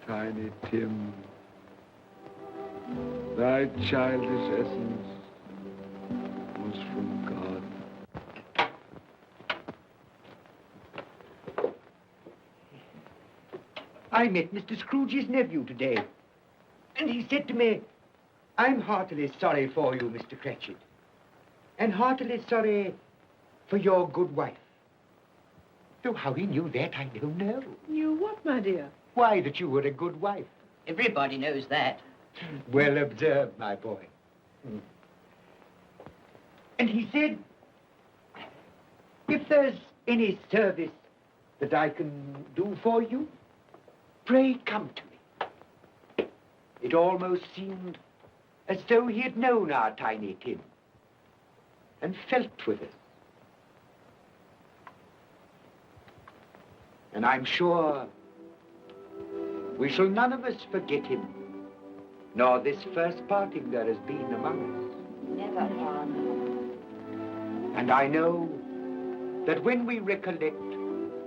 Tiny Tim, thy childish essence was from God. I met Mr. Scrooge's nephew today, and he said to me, I'm heartily sorry for you, Mr. Cratchit, and heartily sorry for your good wife. Though how he knew that, I don't know. Knew what, my dear? Why, that you were a good wife. Everybody knows that. Well observed, my boy. And he said, if there's any service that I can do for you, pray come to me. It almost seemed as though he had known our Tiny Tim and felt with us. And I'm sure we shall none of us forget him, nor this first parting there has been among us. Never, Father. And I know that when we recollect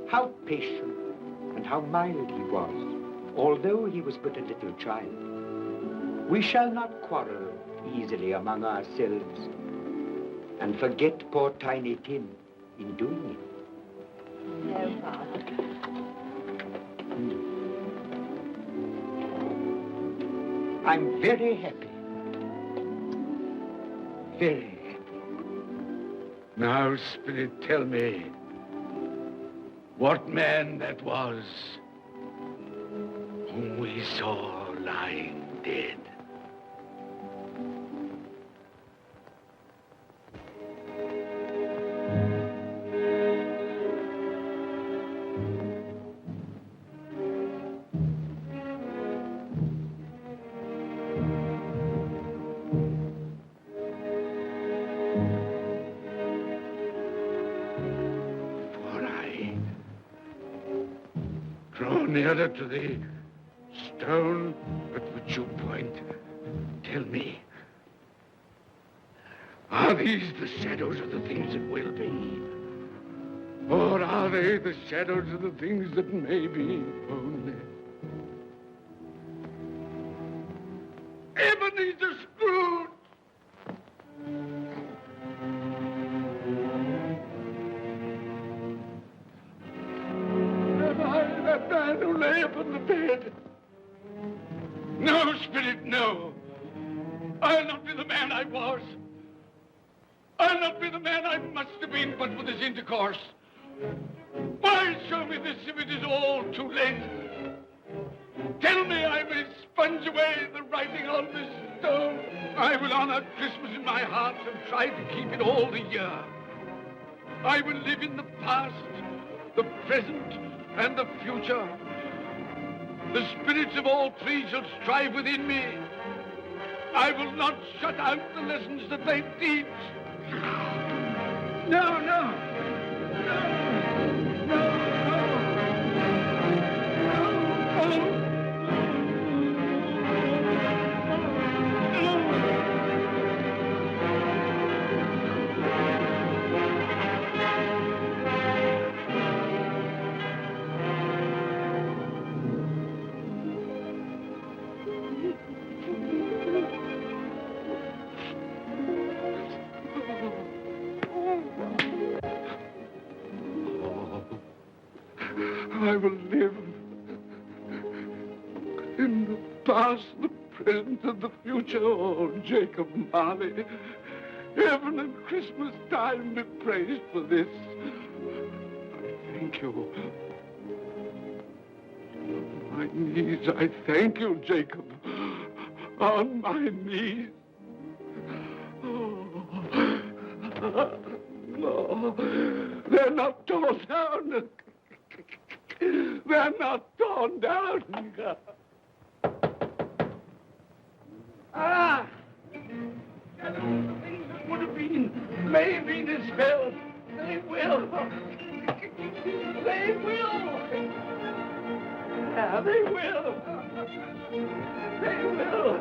how patient and how mild he was, although he was but a little child, we shall not quarrel easily among ourselves and forget poor Tiny Tim in doing it. No, Father. I'm very happy. Very happy. Now, Spirit, tell me what man that was whom we saw lying dead. Nearer to the stone at which you point. Tell me, are these the shadows of the things that will be? Or are they the shadows of the things that may be only? lay upon the bed. No, Spirit, no. I'll not be the man I was. I'll not be the man I must have been but for this intercourse. Why show me this if it is all too late? Tell me I may sponge away the writing on this stone. I will honor Christmas in my heart and try to keep it all the year. I will live in the past, the present, and the future. The spirits of all three shall strive within me. I will not shut out the lessons that they teach. No, no. I will live in the past, the present, and the future. Oh, Jacob Marley, heaven and Christmas time be praised for this. I thank you. On my knees, I thank you, Jacob. On my knees. Oh, no, they're not torn down. They're not torn down. Ah! The things that would have been may be dispelled. They will. They will. Yeah, they will. They will.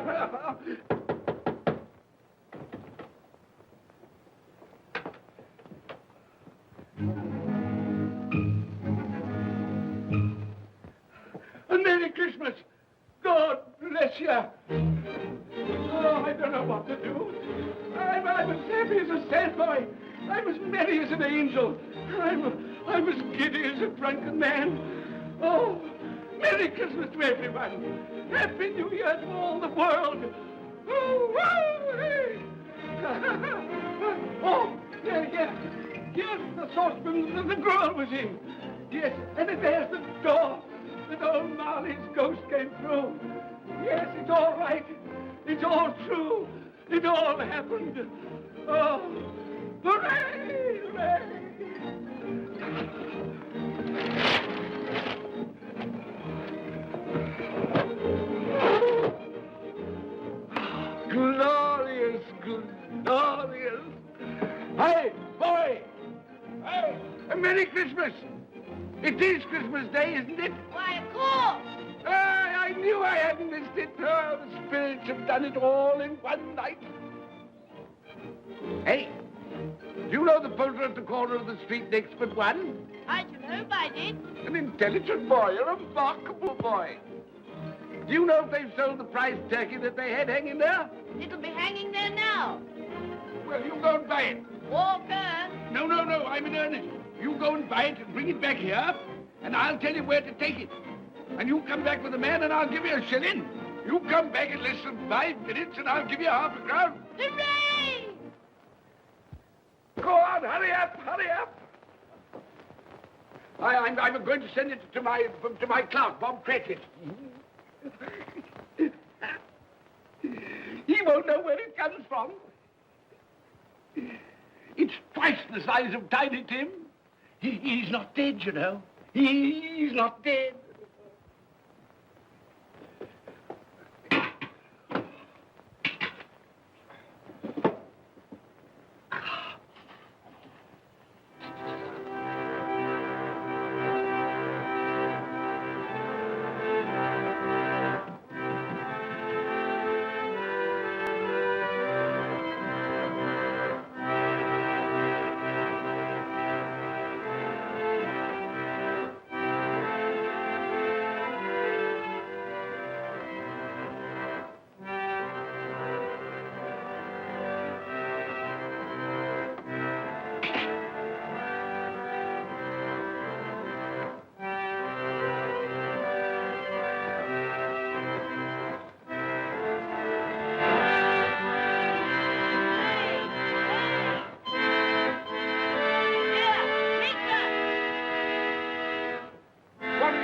And Merry Christmas. God bless you. Oh, I don't know what to do. I'm as happy as a sandboy. I'm as merry as an angel. I'm as giddy as a drunken man. Oh, Merry Christmas to everyone. Happy New Year to all the world. Oh, oh, hey. Oh, yeah. Here's the saucepan that the girl was in. Yes, and there's the door that old Marley's ghost came through. Yes, it's all right. It's all true. It all happened. Oh, hooray, hooray. Glorious, glorious. Hey, boy. Hey, a Merry Christmas. It is Christmas Day, isn't it? Why, of course. I knew I hadn't missed it. Oh, the spirits have done it all in one night. Hey, do you know the poulterer at the corner of the street next but one? I don't know if I did. An intelligent boy, a remarkable boy. Do you know if they've sold the prize turkey that they had hanging there? It'll be hanging there now. Well, you go and buy it. Walker. No, I'm in earnest. You go and buy it and bring it back here, and I'll tell you where to take it. And you come back with a man, and I'll give you a shilling. You come back in less than 5 minutes, and I'll give you half a crown. Hooray! Go on, hurry up. I'm going to send it to my clerk, Bob Cratchit. He won't know where it comes from. It's twice the size of Tiny Tim. He's not dead, you know. He's not dead.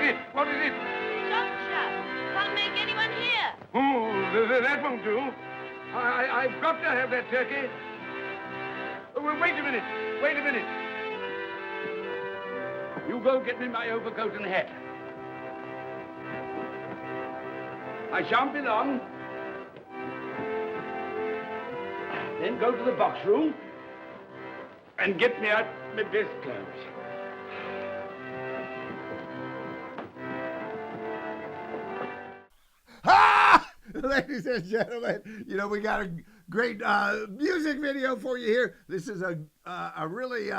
it? What is it? Doctor, can't make anyone hear. Oh, that won't do. I've got to have that turkey. Oh, well, wait a minute. Wait a minute. You go get me my overcoat and hat. I shan't be long. Then go to the box room and get me out my best clothes. Ah! Ladies and gentlemen, you know, we got a great music video for you here. This is a really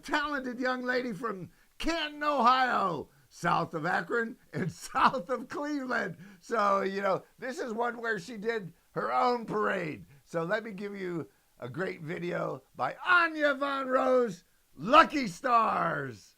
talented young lady from Canton, Ohio, south of Akron and south of Cleveland. So, you know, this is one where she did her own parade. So let me give you a great video by Anya Von Rose, Lucky Stars.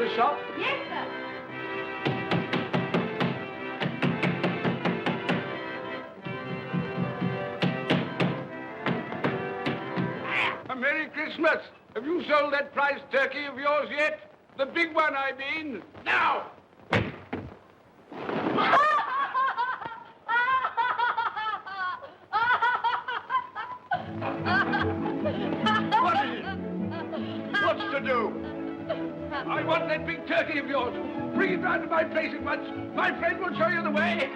the shop? Yes, sir. A Merry Christmas! Have you sold that prize turkey of yours yet? The big one, I mean. Now! What is it? What's to do? I want that big turkey of yours. Bring it round to my place at once. My friend will show you the way.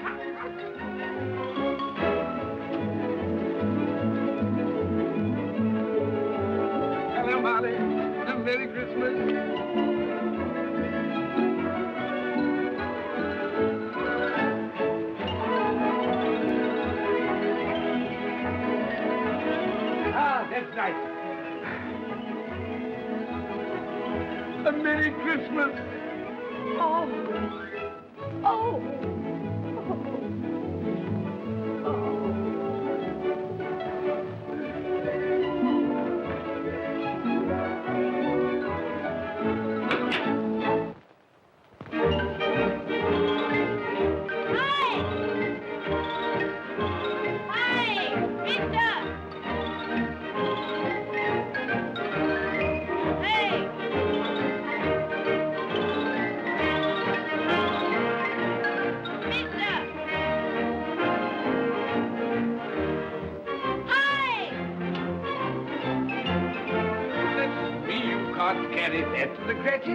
Hello, Molly. A Merry Christmas. Ah, that's nice. A Merry Christmas. Oh. Oh. Can't carry that to the Cratchits.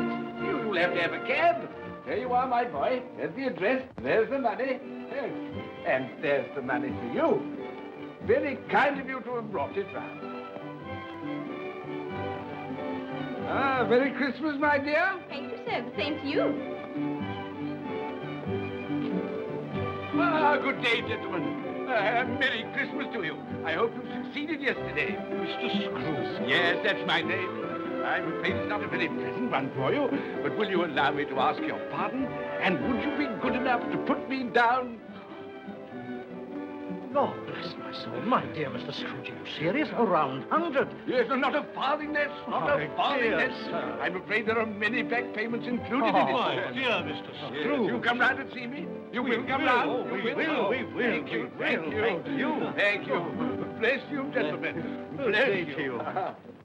You'll have to have a cab. There you are, my boy. There's the address. There's the money. Yes. And there's the money for you. Very kind of you to have brought it round. Ah, Merry Christmas, my dear. Thank you, sir. The same to you. Ah, good day, gentlemen. Merry Christmas to you. I hope you succeeded yesterday. Mr. Scrooge. Yes, that's my name. I'm afraid it's not a very pleasant one for you, but will you allow me to ask your pardon? And would you be good enough to put me down? Lord bless my soul. My dear Mr. Scrooge, are you serious? A round 100? Yes, and not a farthing less. Not a farthing dear less. sir. I'm afraid there are many back payments included in it. My dear Mr. Yes, Scrooge. you come round and see me. You will come will. round. Oh, You we will. We will. Thank you. We Thank will. you. Thank you. Thank you. Bless you, gentlemen. Bless day you. to you.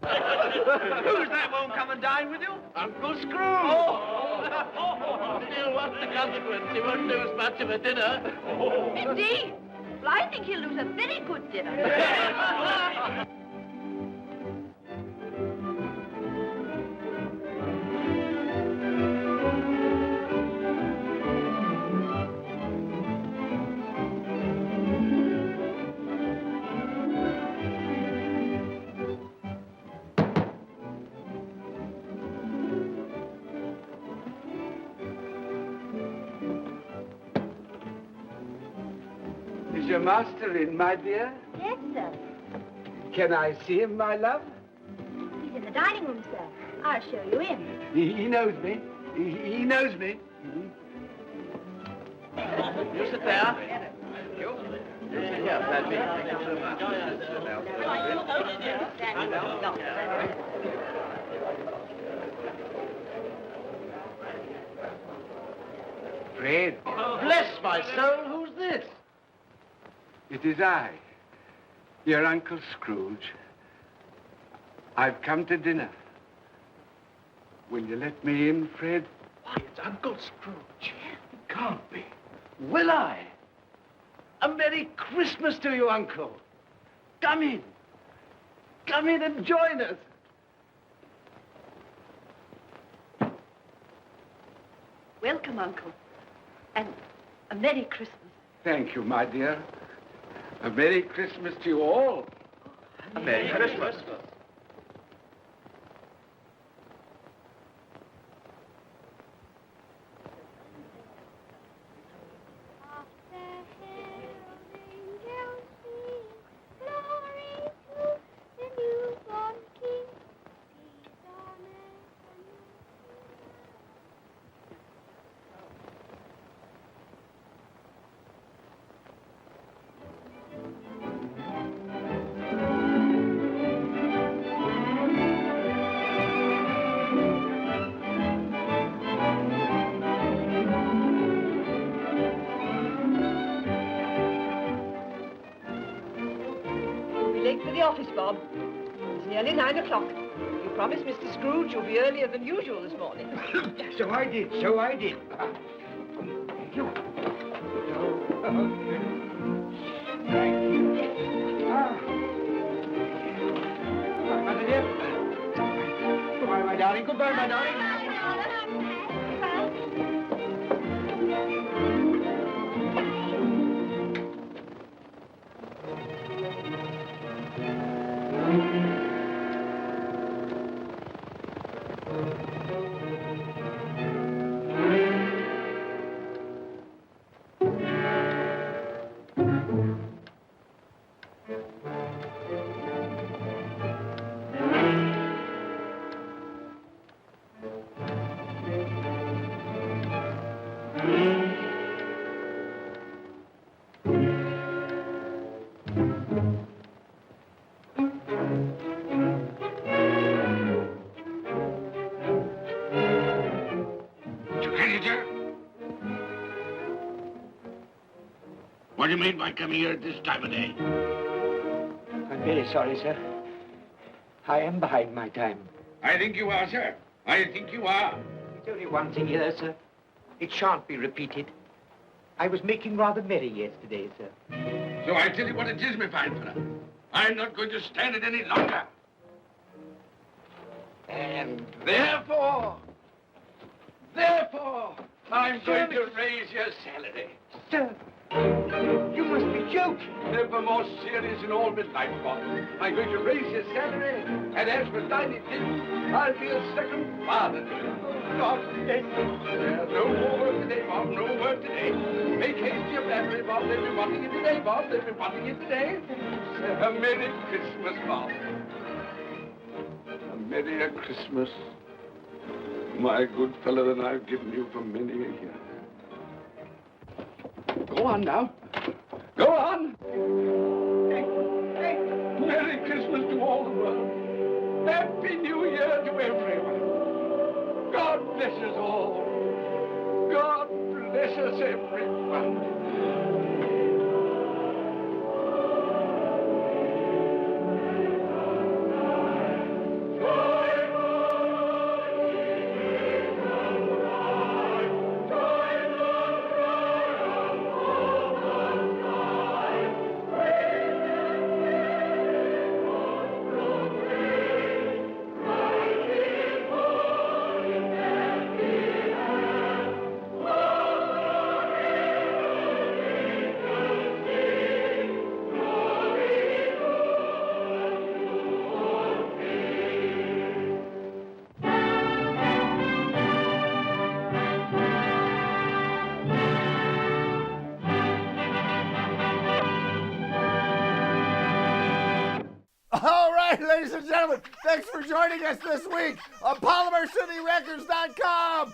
Who's that won't come and dine with you? Uncle Scrooge. Oh. Still, what's the consequence? He won't lose much of a dinner. Indeed. Well, I think he'll lose a very good dinner. Is your master in, my dear? Yes, sir. Can I see him, my love? He's in the dining room, sir. I'll show you in. He knows me. He knows me. You sit there. You sit here, Padme. Thank you so much. Fred, Bless my soul, who's this? it is I, your Uncle Scrooge. I've come to dinner. Will you let me in, Fred? Why, it's Uncle Scrooge. It can't be. Will I? A Merry Christmas to you, Uncle. Come in. Come in and join us. Welcome, Uncle. And a Merry Christmas. Thank you, my dear. A Merry Christmas to you all. A Merry Christmas. the office, Bob. It's nearly 9 o'clock. You promised Mr. Scrooge you'll be earlier than usual this morning. So I did. Thank you. Thank you. Mother dear. Goodbye, my darling. Goodbye, my darling. What do you mean by coming here at this time of day? I'm very sorry, sir. I am behind my time. I think you are, sir. I think you are. It's only one thing here, sir. It shan't be repeated. I was making rather merry yesterday, sir. So I tell you what it is, my fine fellow. I'm not going to stand it any longer. And therefore, I'm going to raise your salary. Sir, you must be joking. Never more serious in all my life, Bob. I'm going to raise your salary, and as for dining in, I'll be a second father to you. God bless you. No more work today, Bob. No work today. Make haste to your family, Bob. They'll be wanting you today, Bob. They'll be wanting you today. A Merry Christmas, Bob. A merrier Christmas, my good fellow, than I've given you for many a year. Go on now. Go on. Merry Christmas to all the world. Happy New Year to everyone. God bless us all. God bless us, everyone. All right, ladies and gentlemen, thanks for joining us this week on PolymerCityRecords.com.